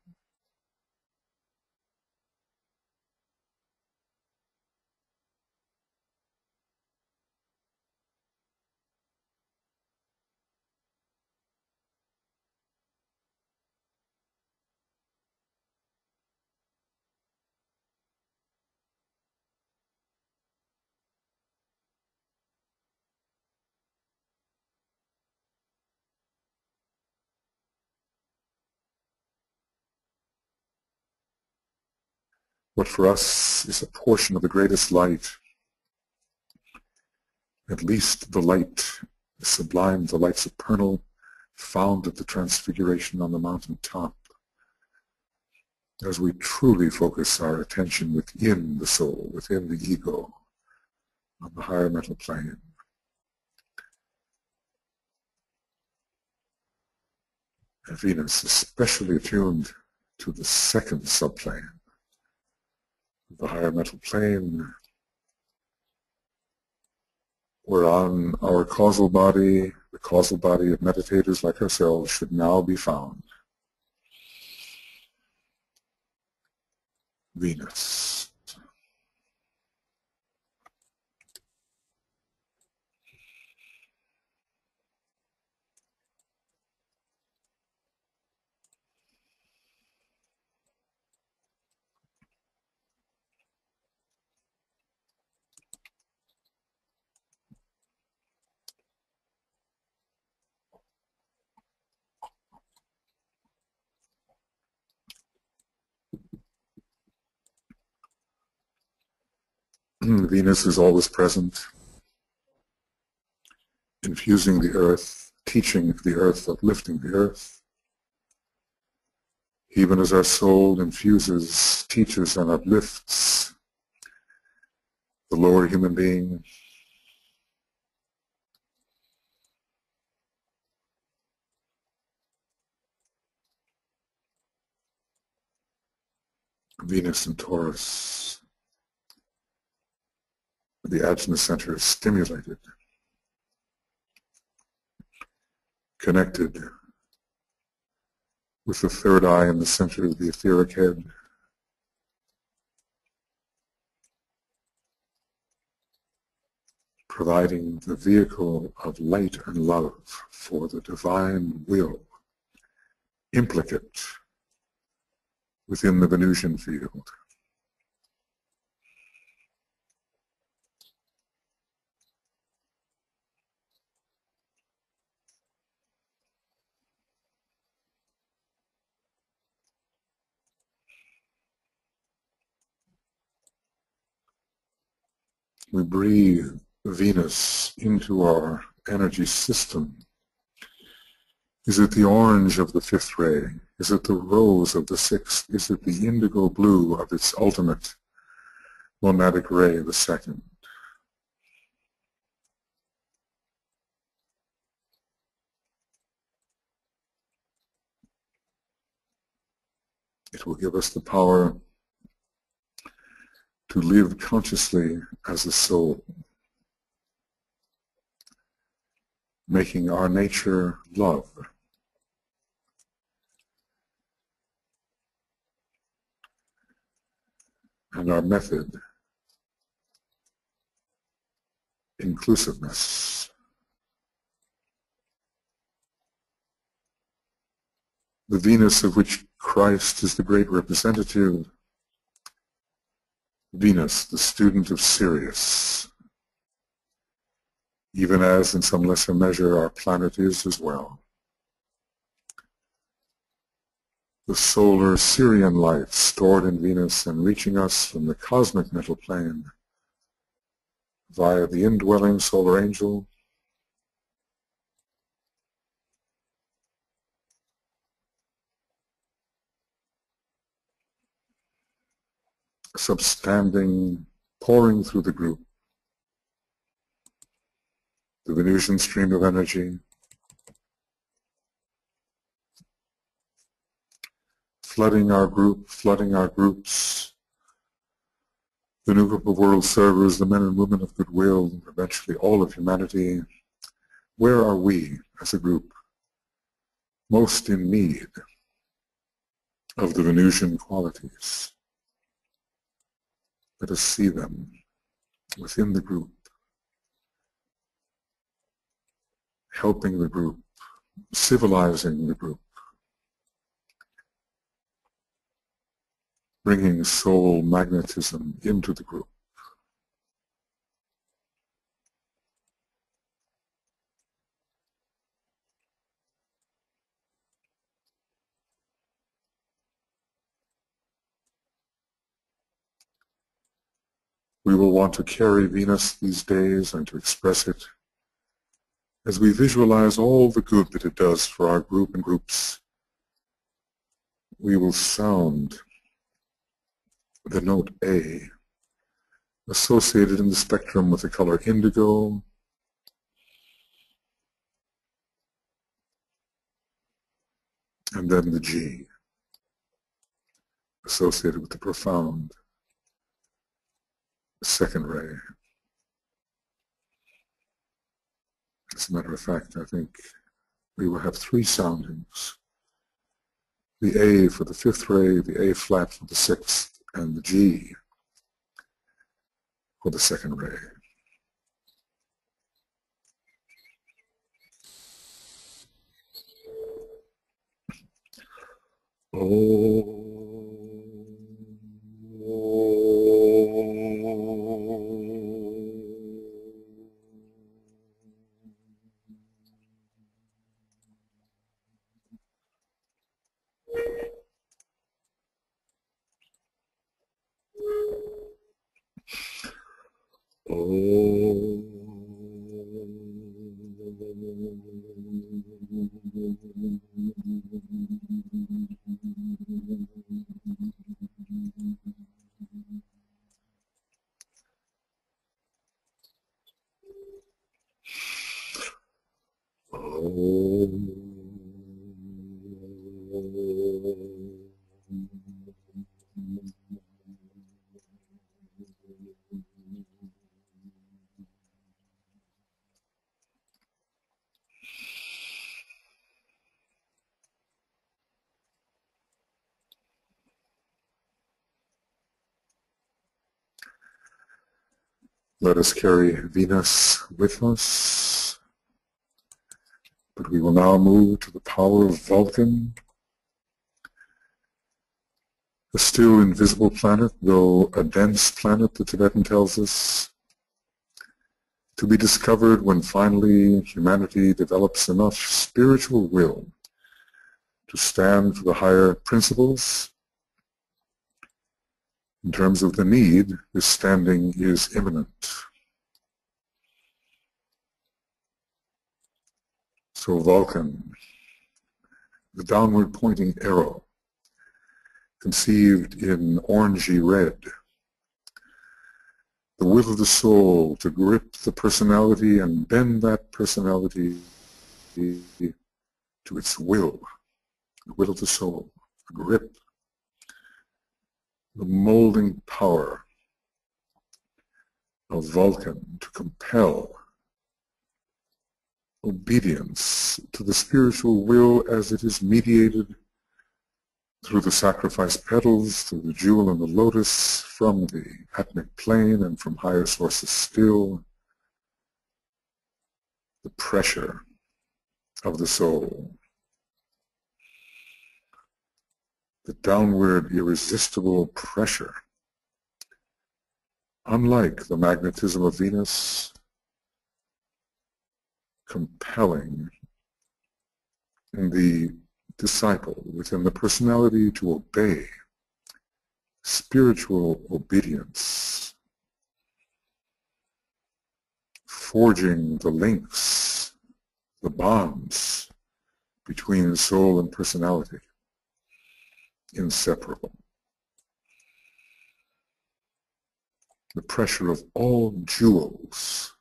[SPEAKER 1] what for us is a portion of the greatest light, at least the light sublime, the light supernal, found at the transfiguration on the mountain top, as we truly focus our attention within the soul, within the ego, on the higher mental plane. And Venus, especially attuned to the second subplane, the higher mental plane, whereon our causal body, the causal body of meditators like ourselves, should now be found. Venus. Venus is always present, infusing the earth, teaching the earth, uplifting the earth. Even as our soul infuses, teaches, and uplifts the lower human being, Venus and Taurus, the ajna center is stimulated, connected with the third eye in the center of the etheric head, providing the vehicle of light and love for the divine will, implicate within the Venusian field. We breathe Venus into our energy system. Is it the orange of the fifth ray? Is it the rose of the sixth? Is it the indigo blue of its ultimate monadic ray, the second? It will give us the power to live consciously as a soul, making our nature love. And our method, inclusiveness. The Venus of which Christ is the great representative, Venus, the student of Sirius, even as in some lesser measure our planet is as well. The solar Sirian light stored in Venus and reaching us from the cosmic mental plane via the indwelling solar angel, substanding, pouring through the group, the Venusian stream of energy, flooding our group, flooding our groups, the new group of world servers, the men and women of goodwill, eventually all of humanity. Where are we as a group most in need of the Venusian qualities? Let us see them within the group, helping the group, civilizing the group, bringing soul magnetism into the group. We will want to carry Venus these days and to express it as we visualize all the good that it does for our group and groups. We will sound the note A, associated in the spectrum with the color indigo, and then the G, associated with the profound second ray. As a matter of fact, I think we will have three soundings. The A for the fifth ray, the A flat for the sixth, and the G for the second ray. Let us carry Venus with us, but we will now move to the power of Vulcan, a still invisible planet, though a dense planet, the Tibetan tells us, to be discovered when finally humanity develops enough spiritual will to stand for the higher principles. In terms of the need, this standing is imminent. So Vulcan, the downward pointing arrow, conceived in orangey red, the will of the soul to grip the personality and bend that personality to its will, the will of the soul, the grip, the molding power of Vulcan to compel obedience to the spiritual will as it is mediated through the sacrifice petals, through the jewel and the lotus, from the atmic plane and from higher sources still, the pressure of the soul, the downward irresistible pressure, unlike the magnetism of Venus, compelling in the disciple within the personality to obey, spiritual obedience, forging the links, the bonds between soul and personality, inseparable. The pressure of all jewels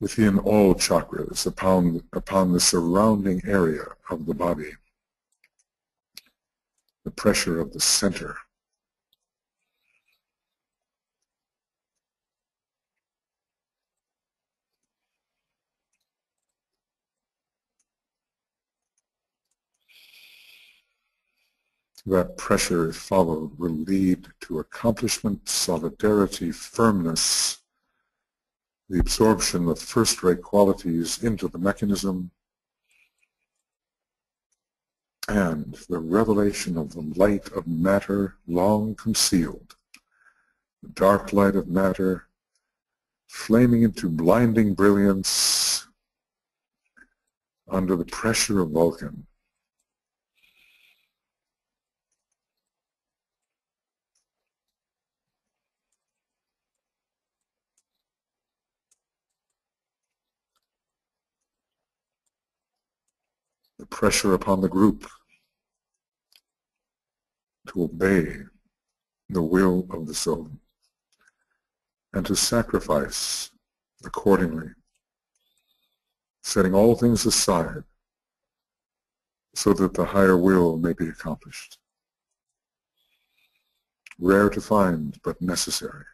[SPEAKER 1] within all chakras upon the surrounding area of the body, the pressure of the center, that pressure, if followed, will lead to accomplishment, solidarity, firmness, the absorption of first-rate qualities into the mechanism, and the revelation of the light of matter long concealed, the dark light of matter flaming into blinding brilliance under the pressure of Vulcan. The pressure upon the group to obey the will of the soul and to sacrifice accordingly, setting all things aside so that the higher will may be accomplished. Rare to find, but necessary.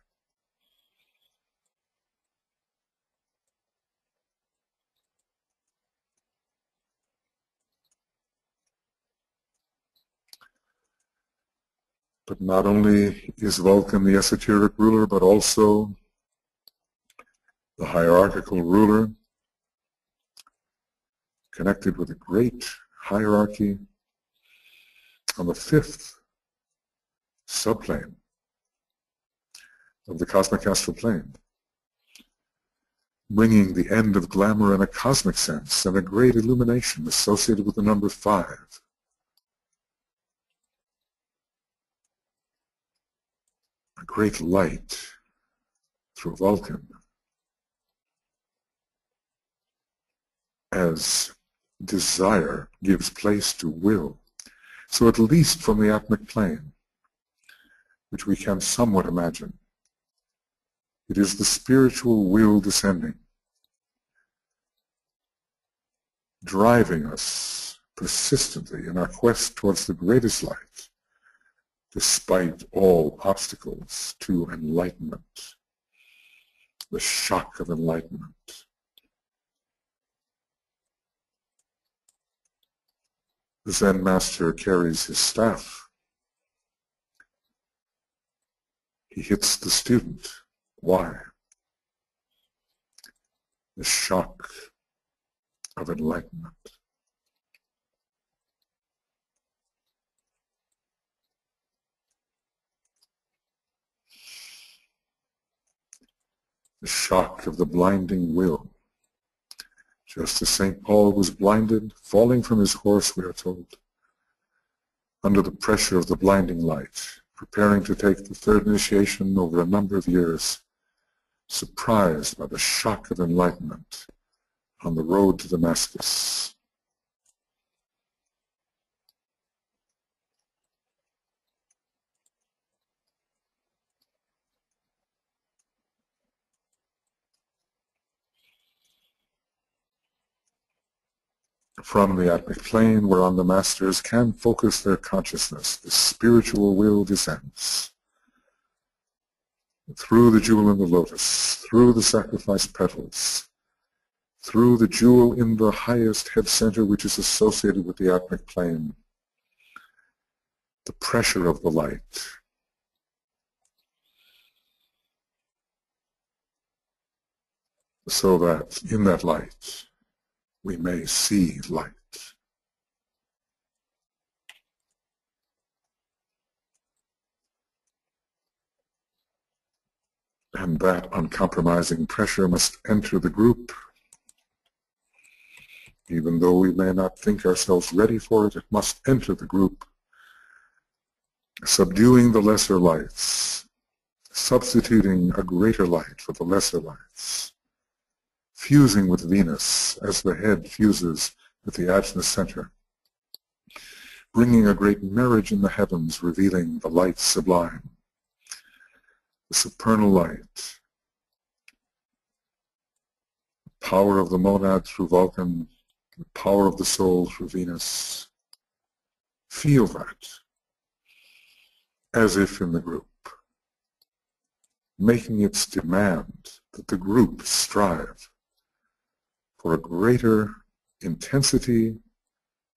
[SPEAKER 1] But not only is Vulcan the esoteric ruler, but also the hierarchical ruler, connected with a great hierarchy on the fifth subplane of the cosmic astral plane, bringing the end of glamour in a cosmic sense and a great illumination associated with the number 5. A great light through Vulcan as desire gives place to will. So at least from the atmic plane, which we can somewhat imagine, it is the spiritual will descending, driving us persistently in our quest towards the greatest light, despite all obstacles to enlightenment, the shock of enlightenment. The Zen master carries his staff. He hits the student. Why? The shock of enlightenment. The shock of the blinding will. Just as St. Paul was blinded, falling from his horse, we are told, under the pressure of the blinding light, preparing to take the third initiation over a number of years, surprised by the shock of enlightenment on the road to Damascus. From the Atmic plane, whereon the masters can focus their consciousness, the spiritual will descends. Through the jewel in the lotus, through the sacrificed petals, through the jewel in the highest head center which is associated with the Atmic plane, the pressure of the light, so that in that light we may see light. And that uncompromising pressure must enter the group. Even though we may not think ourselves ready for it, it must enter the group, subduing the lesser lights, substituting a greater light for the lesser lights, fusing with Venus as the head fuses with the Ajna center, bringing a great marriage in the heavens, revealing the light sublime, the supernal light, the power of the monad through Vulcan, the power of the soul through Venus. Feel that as if in the group, making its demand that the group strive for a greater intensity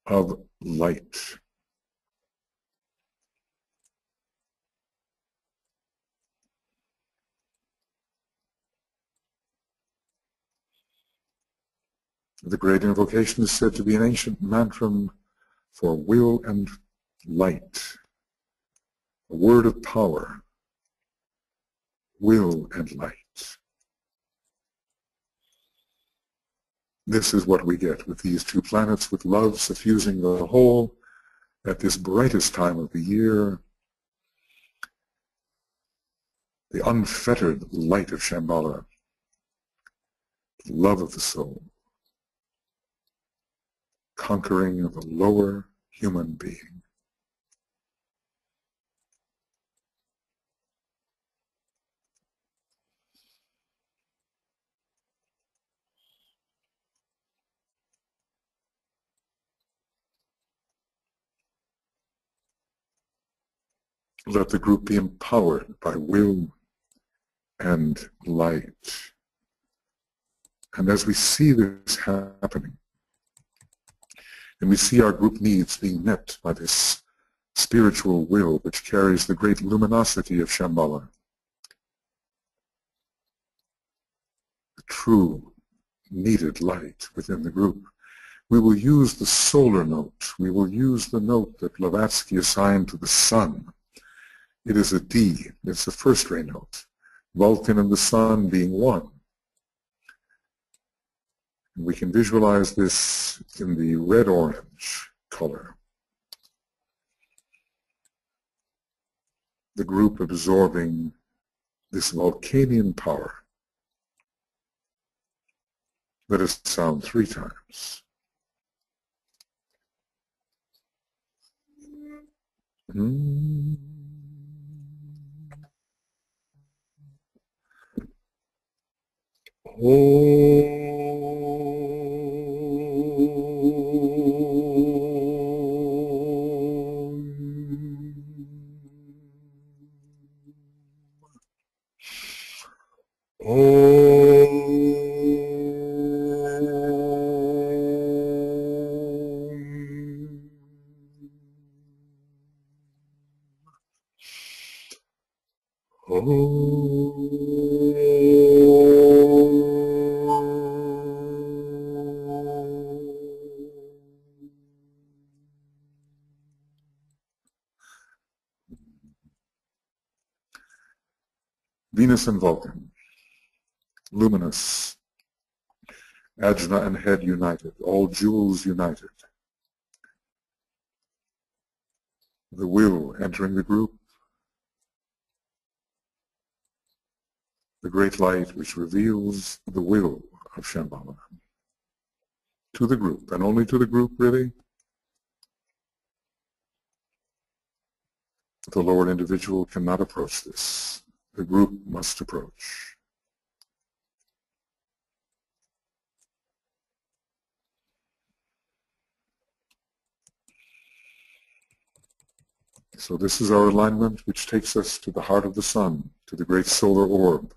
[SPEAKER 1] of light. The great invocation is said to be an ancient mantra for will and light, a word of power, will and light. This is what we get with these two planets, with love suffusing the whole at this brightest time of the year, the unfettered light of Shambhala, love of the soul, conquering of the lower human being. Let the group be empowered by will and light. And as we see this happening, and we see our group needs being met by this spiritual will which carries the great luminosity of Shambhala, the true needed light within the group, we will use the solar note. We will use the note that Blavatsky assigned to the sun. It is a D. It's a first ray note. Vulcan and the sun being one. And we can visualize this in the red-orange color. The group absorbing this Vulcanian power. Let us sound 3 times. Venus and Vulcan, luminous, Ajna and head united, all jewels united. The will entering the group, the great light which reveals the will of Shambhala. to the group, and only to the group, really. The lower individual cannot approach this. The group must approach. So this is our alignment, which takes us to the heart of the sun, to the great solar orb,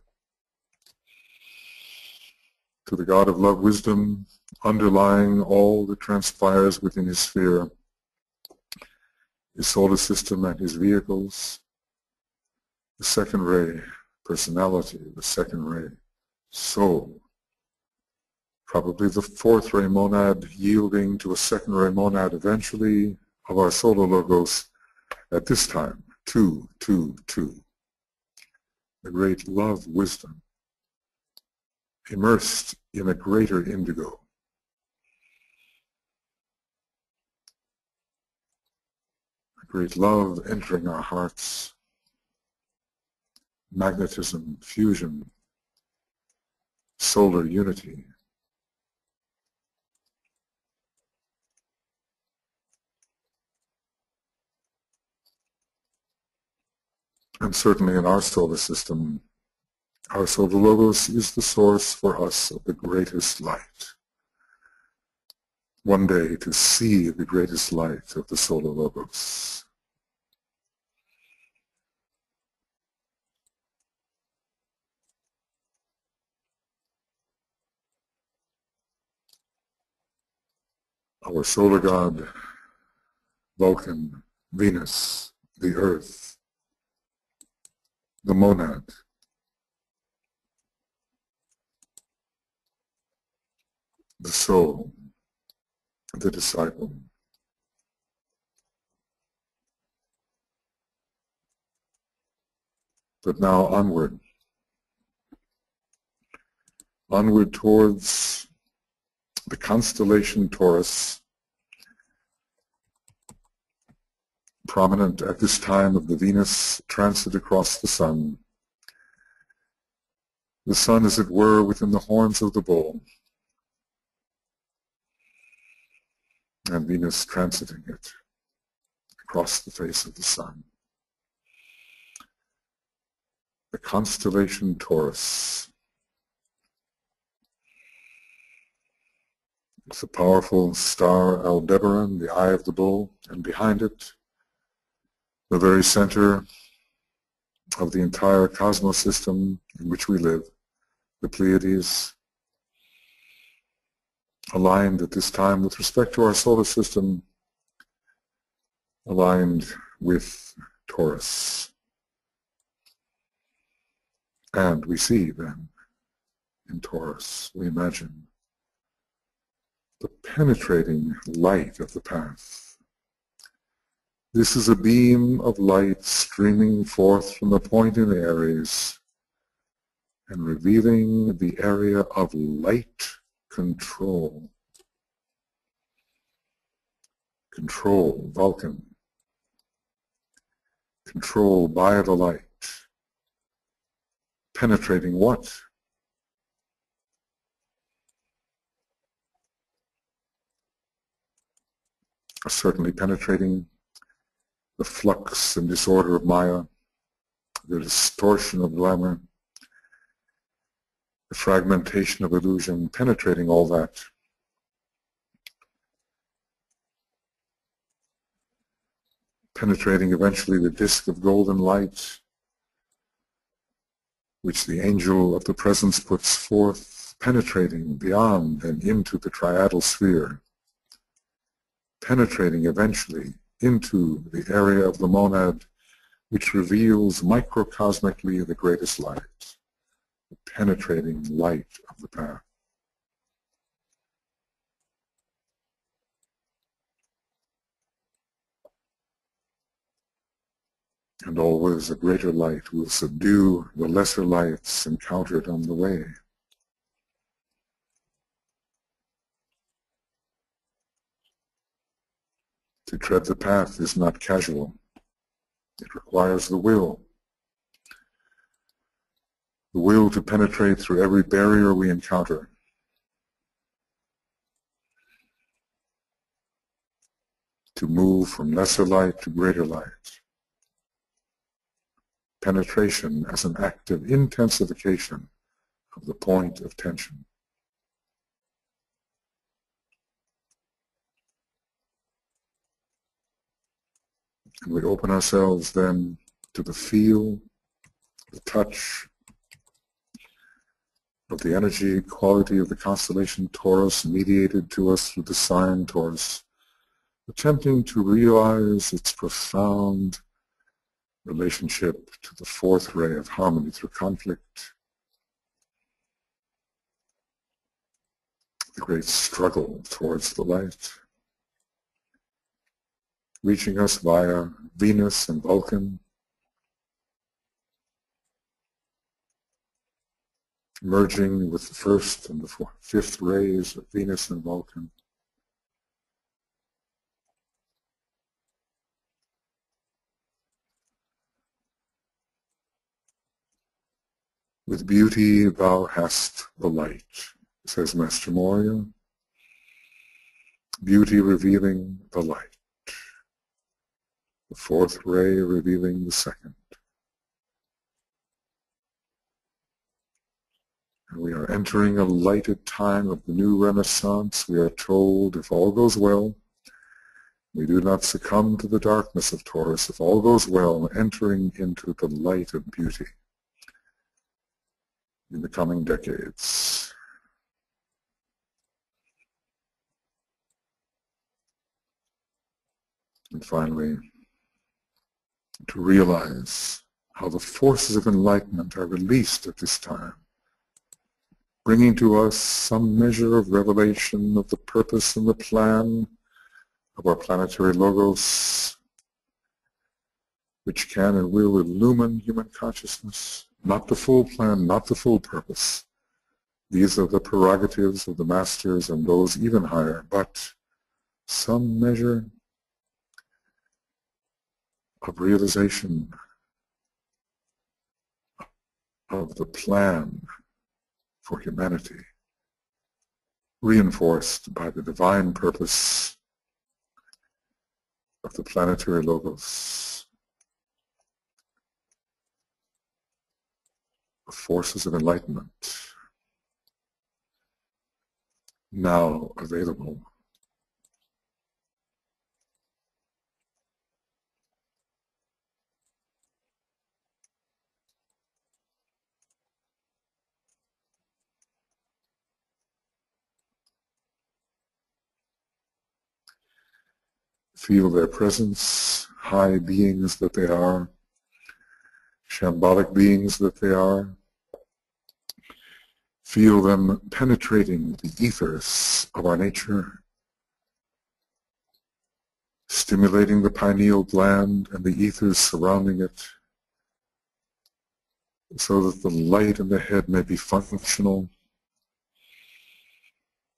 [SPEAKER 1] to the God of love, wisdom, underlying all that transpires within his sphere, his solar system and his vehicles, the second ray, personality, the second ray, soul, probably the fourth ray monad yielding to a second ray monad eventually of our solar logos at this time, 2, 2, 2. The great love, wisdom, immersed in a greater indigo. Great love entering our hearts, magnetism, fusion, solar unity. And certainly in our solar system, our solar logos is the source for us of the greatest light. One day to see the greatest light of the solar logos. Our solar god, Vulcan, Venus, the earth, the monad, the soul, the disciple. But now onward. Onward towards the constellation Taurus, prominent at this time of the Venus transit across the sun. The sun, as it were, within the horns of the bull, and Venus transiting it across the face of the sun. The constellation Taurus. It's a powerful star Aldebaran, the eye of the bull, and behind it, the very center of the entire cosmos system in which we live, the Pleiades, aligned at this time with respect to our solar system, aligned with Taurus. And we see then in Taurus, we imagine the penetrating light of the path. This is a beam of light streaming forth from a point in Aries and revealing the area of light control. Control, Vulcan. Control by the light. Penetrating what? Certainly penetrating the flux and disorder of Maya, the distortion of glamour, the fragmentation of illusion, penetrating all that. Penetrating eventually the disk of golden light, which the angel of the presence puts forth, penetrating beyond and into the triadal sphere, penetrating eventually into the area of the monad which reveals microcosmically the greatest light, the penetrating light of the path. And always a greater light will subdue the lesser lights encountered on the way. To tread the path is not casual. It requires the will. The will to penetrate through every barrier we encounter. to move from lesser light to greater light. Penetration as an active intensification of the point of tension. And we open ourselves then to the feel, the touch of the energy quality of the constellation Taurus mediated to us through the sign Taurus, attempting to realize its profound relationship to the fourth ray of harmony through conflict, the great struggle towards the light, reaching us via Venus and Vulcan, merging with the first and the fifth rays of Venus and Vulcan. With beauty thou hast the light, says Master Morya. Beauty revealing the light. The fourth ray revealing the second. And we are entering a lighted time of the new Renaissance. We are told, if all goes well, we do not succumb to the darkness of Taurus. If all goes well, entering into the light of beauty in the coming decades. And finally, to realize how the forces of enlightenment are released at this time, bringing to us some measure of revelation of the purpose and the plan of our planetary logos, which can and will illumine human consciousness. Not the full plan, not the full purpose. These are the prerogatives of the masters and those even higher, but some measure of realization of the plan for humanity, reinforced by the divine purpose of the planetary logos, the forces of enlightenment now available. Feel their presence, high beings that they are, shambolic beings that they are. Feel them penetrating the ethers of our nature, stimulating the pineal gland and the ethers surrounding it, so that the light in the head may be functional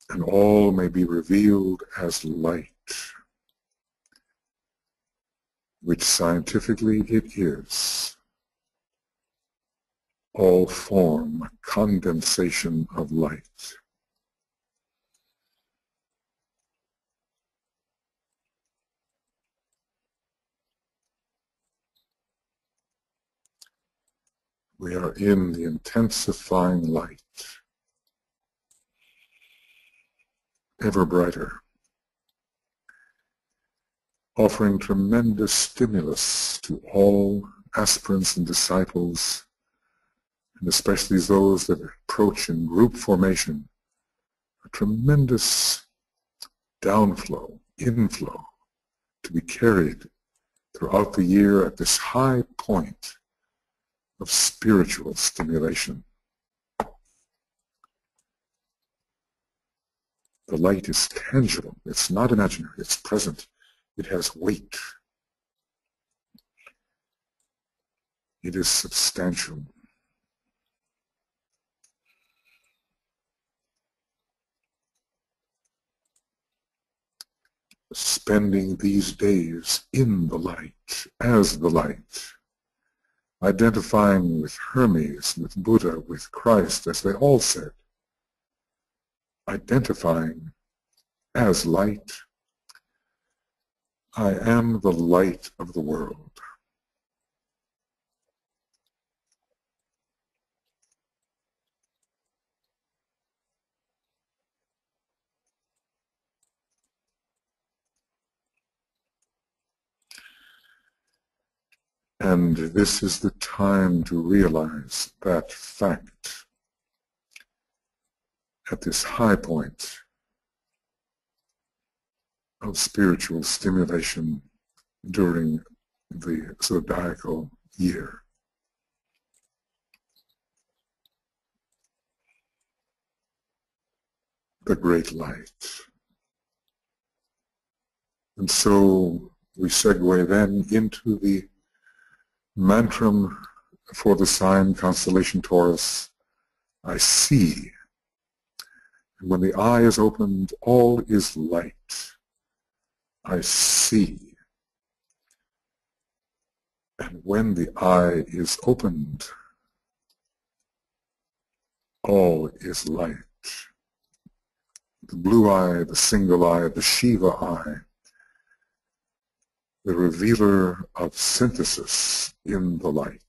[SPEAKER 1] and all may be revealed as light, which scientifically it is. All form condensation of light. We are in the intensifying light, ever brighter, offering tremendous stimulus to all aspirants and disciples, and especially those that approach in group formation, a tremendous downflow, inflow, to be carried throughout the year at this high point of spiritual stimulation. The light is tangible. It's not imaginary. It's present. It has weight. It is substantial. Spending these days in the light, as the light, identifying with Hermes, with Buddha, with Christ, as they all said, identifying as light, I am the light of the world. And this is the time to realize that fact at this high point of spiritual stimulation during the zodiacal year. The great light. And so we segue then into the mantram for the sign constellation Taurus. I see. And when the eye is opened, all is light. I see. And when the eye is opened, all is light. The blue eye, the single eye, the Shiva eye, the revealer of synthesis in the light.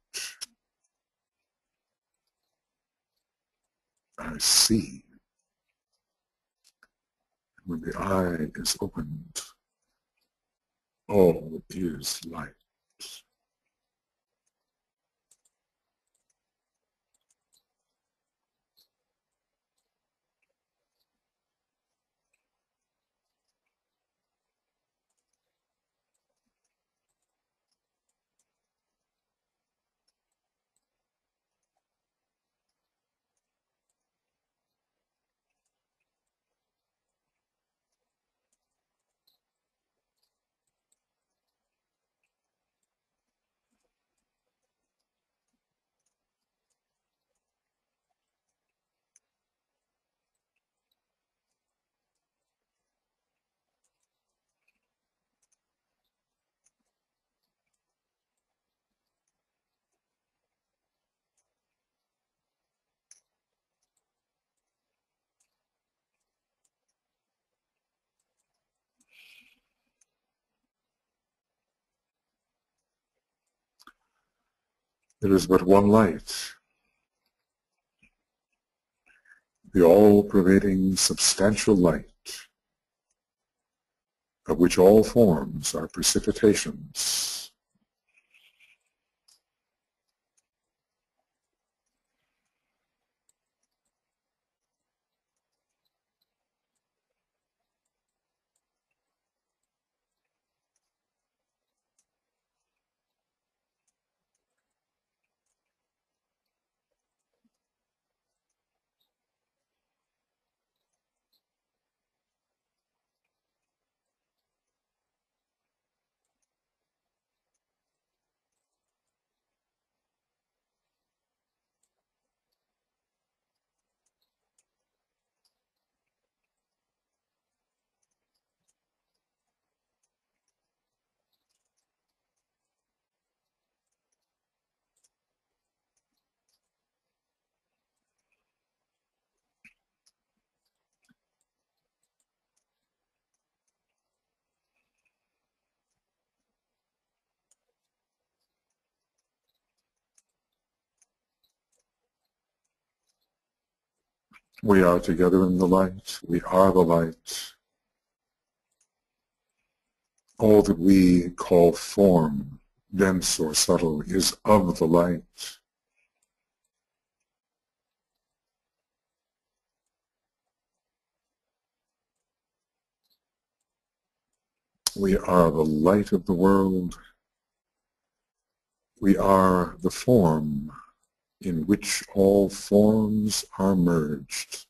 [SPEAKER 1] I see. When the eye is opened, all is light. There is but one light, the all-pervading substantial light, of which all forms are precipitations. We are together in the light. We are the light. All that we call form, dense or subtle, is of the light. We are the light of the world. We are the form in which all forms are merged.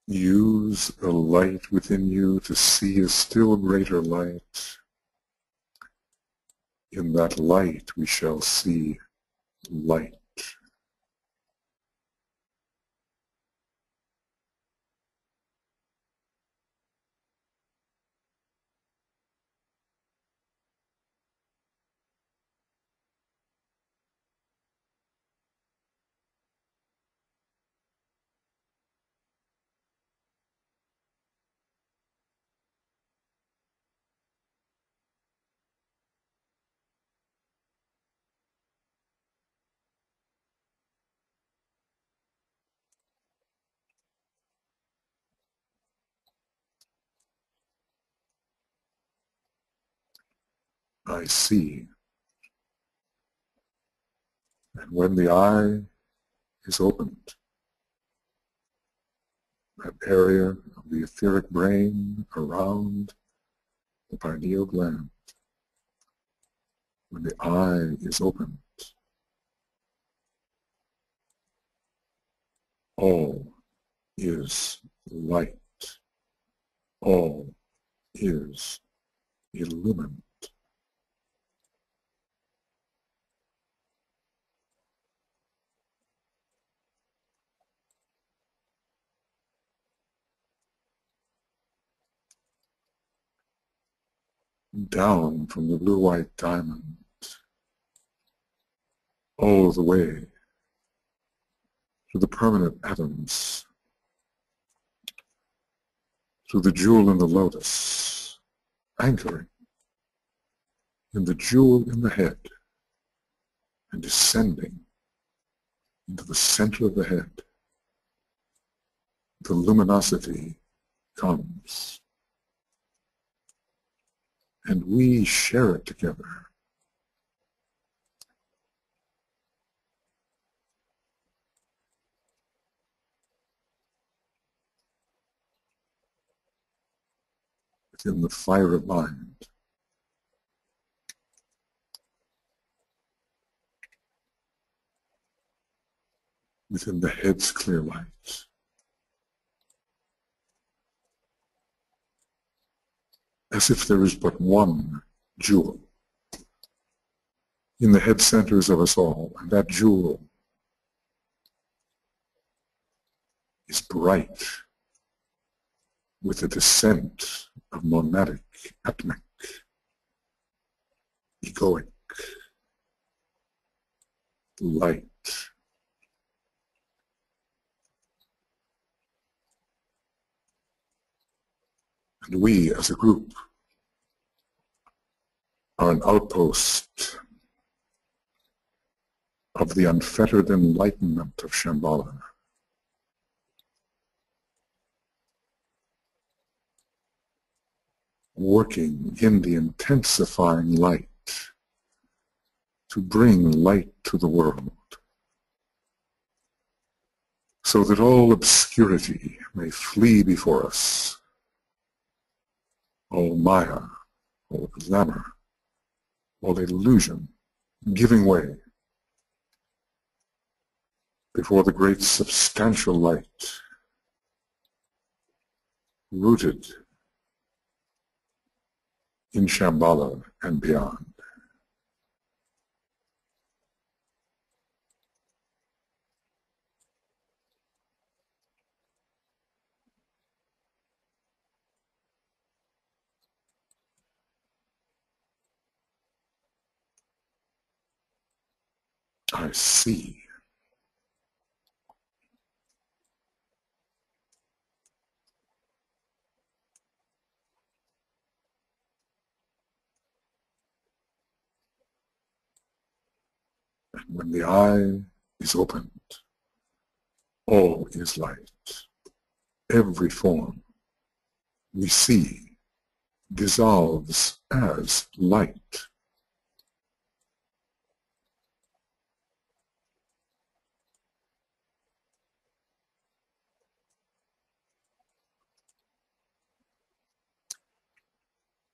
[SPEAKER 1] Use the light within you to see a still greater light. In that light we shall see light. I see. And when the eye is opened, that area of the etheric brain around the pineal gland, when the eye is opened, all is light. All is illumined. Down from the blue-white diamond, all the way to the permanent atoms, to the jewel in the lotus, anchoring in the jewel in the head and descending into the center of the head. The luminosity comes, and we share it together. Within the fire of mind, within the head's clear light, as if there is but one jewel in the head centers of us all, and that jewel is bright with the descent of monadic, atmic, egoic light. And we, as a group, are an outpost of the unfettered enlightenment of Shambhala. Working in the intensifying light to bring light to the world, so that all obscurity may flee before us, all Maya, all glamour, all illusion giving way before the great substantial light, rooted in Shambhala and beyond. I see. And when the eye is opened, all is light. Every form we see dissolves as light.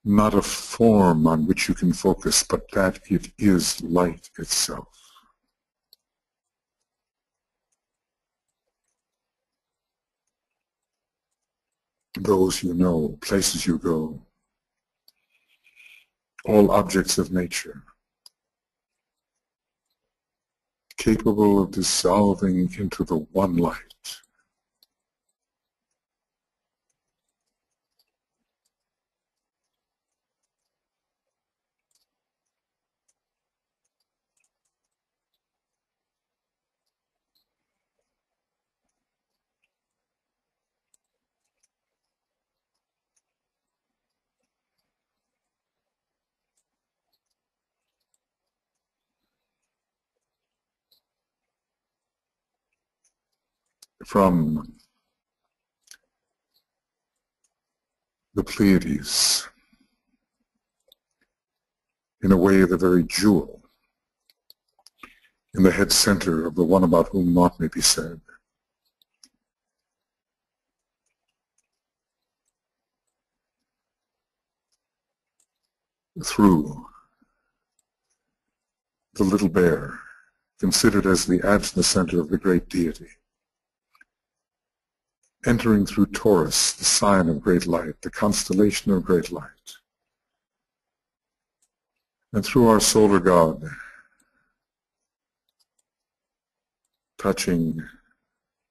[SPEAKER 1] Not a form on which you can focus, but that it is light itself. those you know, places you go, all objects of nature, capable of dissolving into the one light. From the Pleiades, in a way the very jewel in the head center of the one about whom naught may be said. Through the little bear, considered as the ajna center of the great deity, entering through Taurus, the sign of great light, the constellation of great light, and through our solar god, touching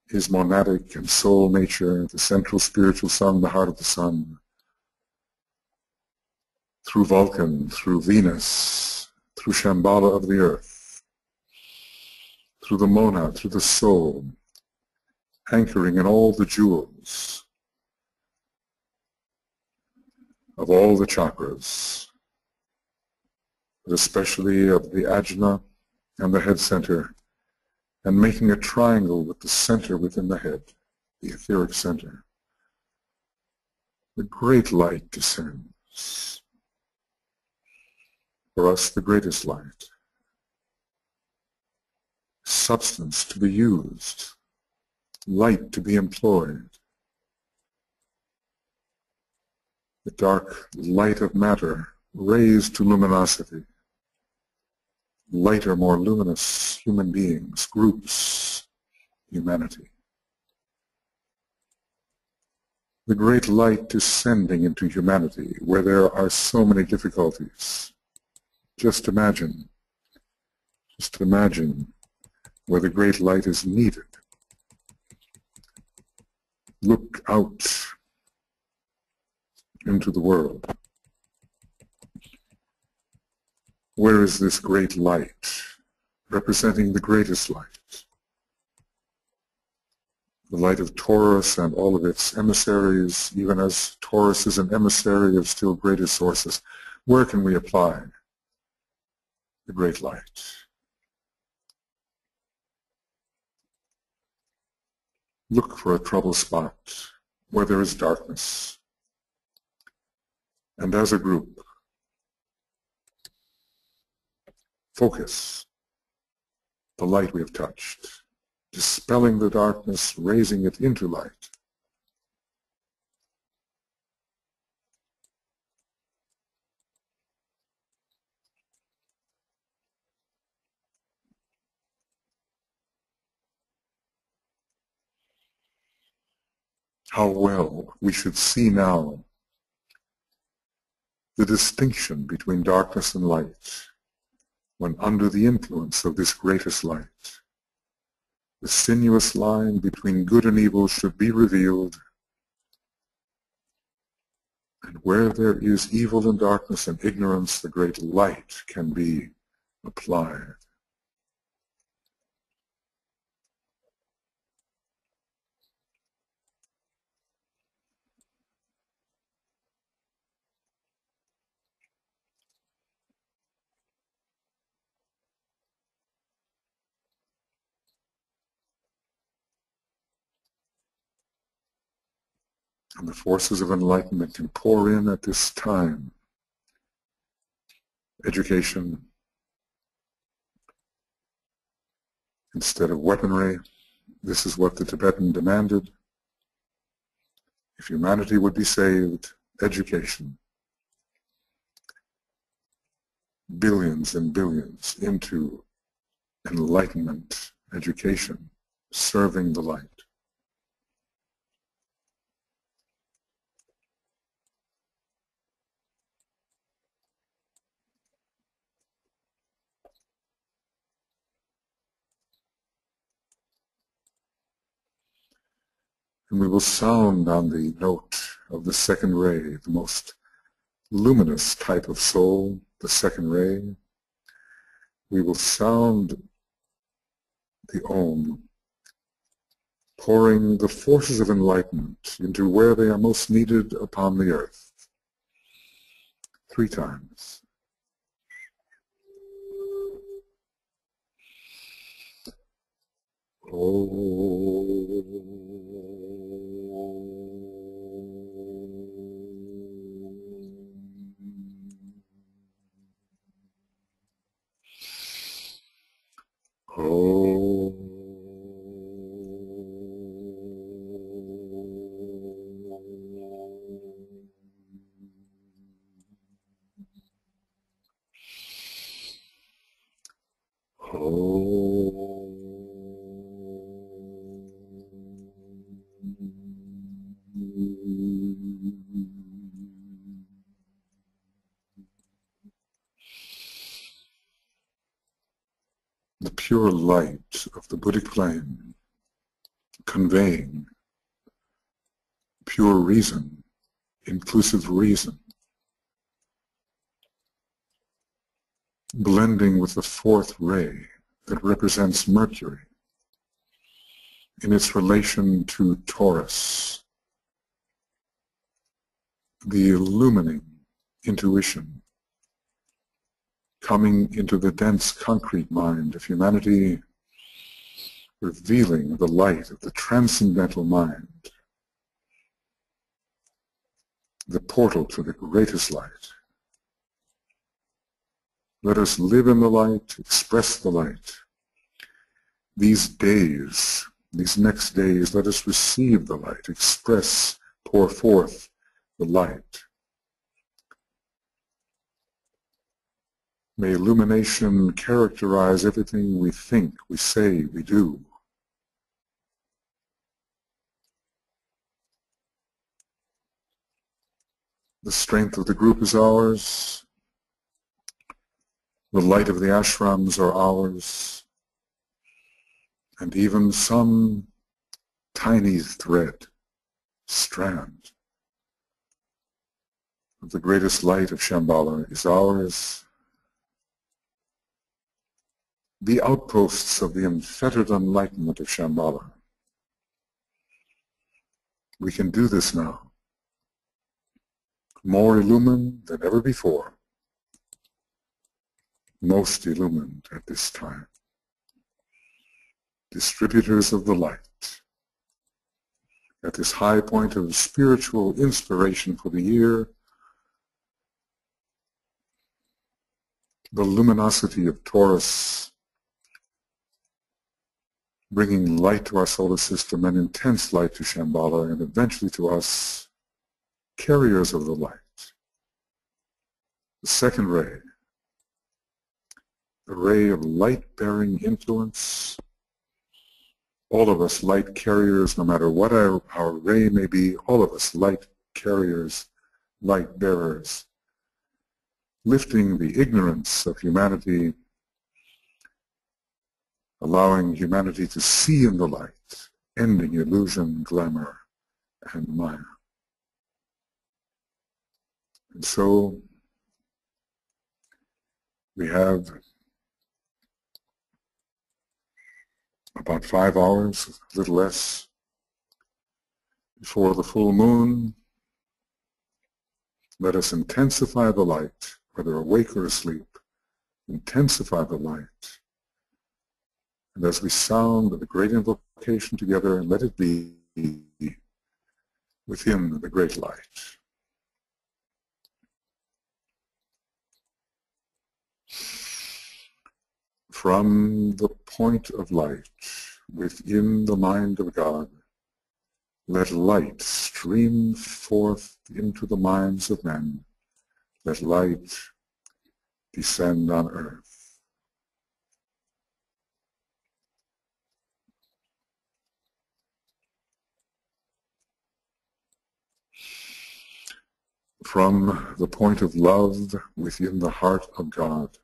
[SPEAKER 1] his monadic and soul nature, the central spiritual sun, the heart of the sun, through Vulcan, through Venus, through Shambhala of the earth, through the monad, through the soul, anchoring in all the jewels of all the chakras, but especially of the ajna and the head center, and making a triangle with the center within the head, the etheric center. The great light descends. For us, the greatest light. Substance to be used, light to be employed. The dark light of matter raised to luminosity. Lighter, more luminous human beings, groups, humanity. The great light descending into humanity where there are so many difficulties. Just imagine where the great light is needed. Look out into the world. Where is this great light, representing the greatest light? The light of Taurus and all of its emissaries, even as Taurus is an emissary of still greater sources. Where can we apply the great light? Look for a trouble spot where there is darkness. And as a group, focus the light we have touched, dispelling the darkness, raising it into light. How well we should see now the distinction between darkness and light when under the influence of this greatest light. The sinuous line between good and evil should be revealed, and where there is evil and darkness and ignorance, the great light can be applied. And the forces of enlightenment can pour in at this time. Education, instead of weaponry, this is what the Tibetan demanded. If humanity would be saved, education. Billions and billions into enlightenment, education, serving the light. And we will sound on the note of the second ray, the most luminous type of soul, the second ray. We will sound the Om, pouring the forces of enlightenment into where they are most needed upon the earth. 3 times. The pure light of the Buddhic flame, conveying pure reason, inclusive reason, blending with the 4th ray that represents Mercury in its relation to Taurus, the illumining intuition coming into the dense concrete mind of humanity, revealing the light of the transcendental mind, the portal to the greatest light. Let us live in the light, express the light. These days, these next days, let us receive the light, express, pour forth the light. May illumination characterize everything we think, we say, we do. The strength of the group is ours. The light of the ashrams are ours. And even some tiny thread, strand of the greatest light of Shambhala is ours. The outposts of the unfettered enlightenment of Shambhala. We can do this now, more illumined than ever before, most illumined at this time. Distributors of the light. At this high point of spiritual inspiration for the year, the luminosity of Taurus, bringing light to our solar system and intense light to Shambhala and eventually to us, carriers of the light. The second ray, the ray of light-bearing influence. All of us light carriers, no matter what our ray may be, all of us light carriers, light bearers, lifting the ignorance of humanity, allowing humanity to see in the light, ending illusion, glamour, and Maya. And so we have about 5 hours, a little less, before the full moon. Let us intensify the light, whether awake or asleep, intensify the light. And as we sound the great invocation together, let it be within the great light. From the point of light within the mind of God, let light stream forth into the minds of men. Let light descend on earth. From the point of love within the heart of God,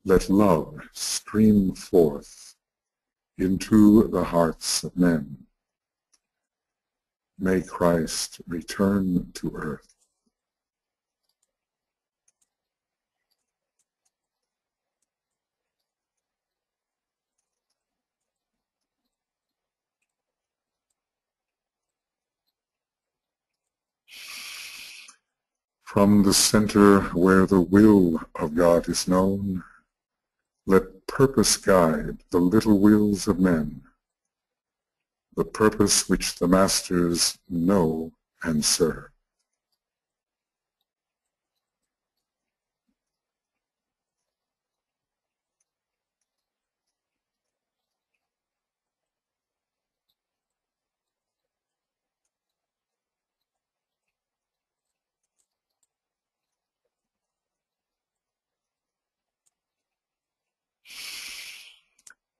[SPEAKER 1] let love stream forth into the hearts of men. may Christ return to earth. From the center where the will of God is known, let purpose guide the little wills of men, the purpose which the masters know and serve.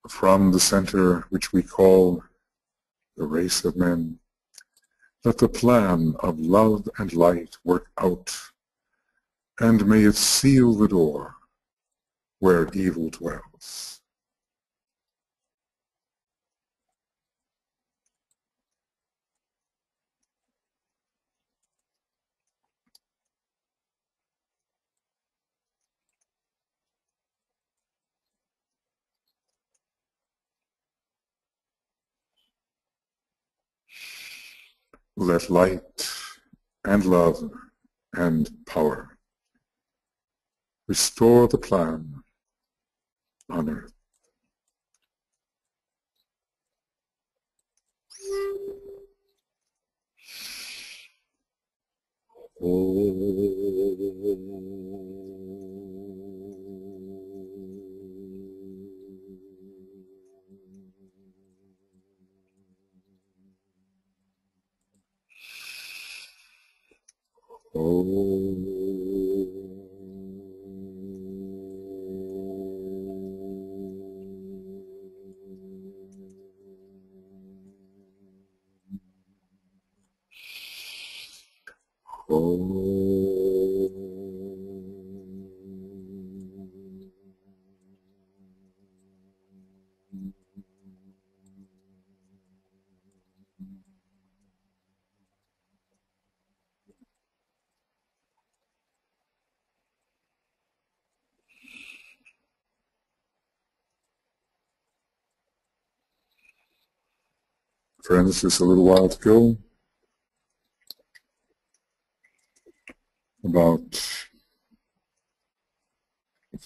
[SPEAKER 1] From the center which we call the race of men, let the plan of love and light work out, and may it seal the door where evil dwells. Let light and love and power restore the plan on earth. Friends, just a little while to go. About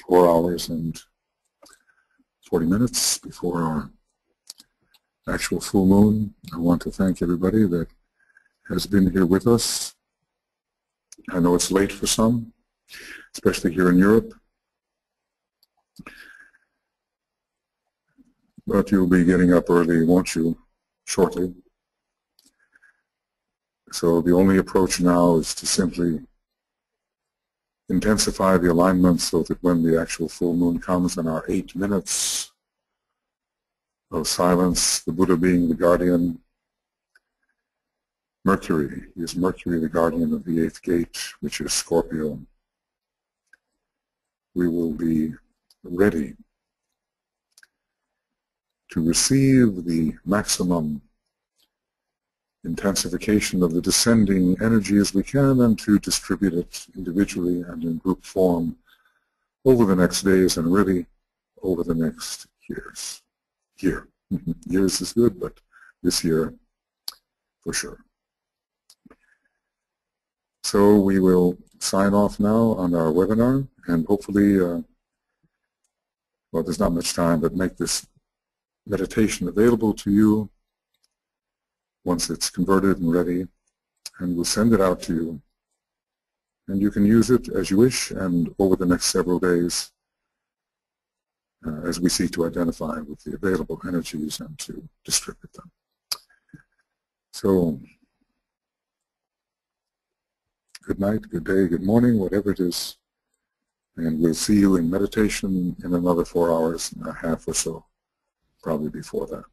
[SPEAKER 1] 4 hours and 40 minutes before our actual full moon. I want to thank everybody that has been here with us. I know it's late for some, especially here in Europe, but you'll be getting up early, won't you, shortly. So the only approach now is to simply intensify the alignment so that when the actual full moon comes in our 8 minutes of silence, the Buddha being the guardian, Mercury is Mercury, the guardian of the 8th gate, which is Scorpio. We will be ready to receive the maximum intensification of the descending energy as we can, and to distribute it individually and in group form over the next days and really over the next years. Years is good, but this year for sure. So we will sign off now on our webinar, and hopefully, well, there's not much time, but make this meditation available to you once it's converted and ready, and we'll send it out to you. And you can use it as you wish and over the next several days as we seek to identify with the available energies and to distribute them. So, good night, good day, good morning, whatever it is, and we'll see you in meditation in another 4 hours and a half or so, probably before that.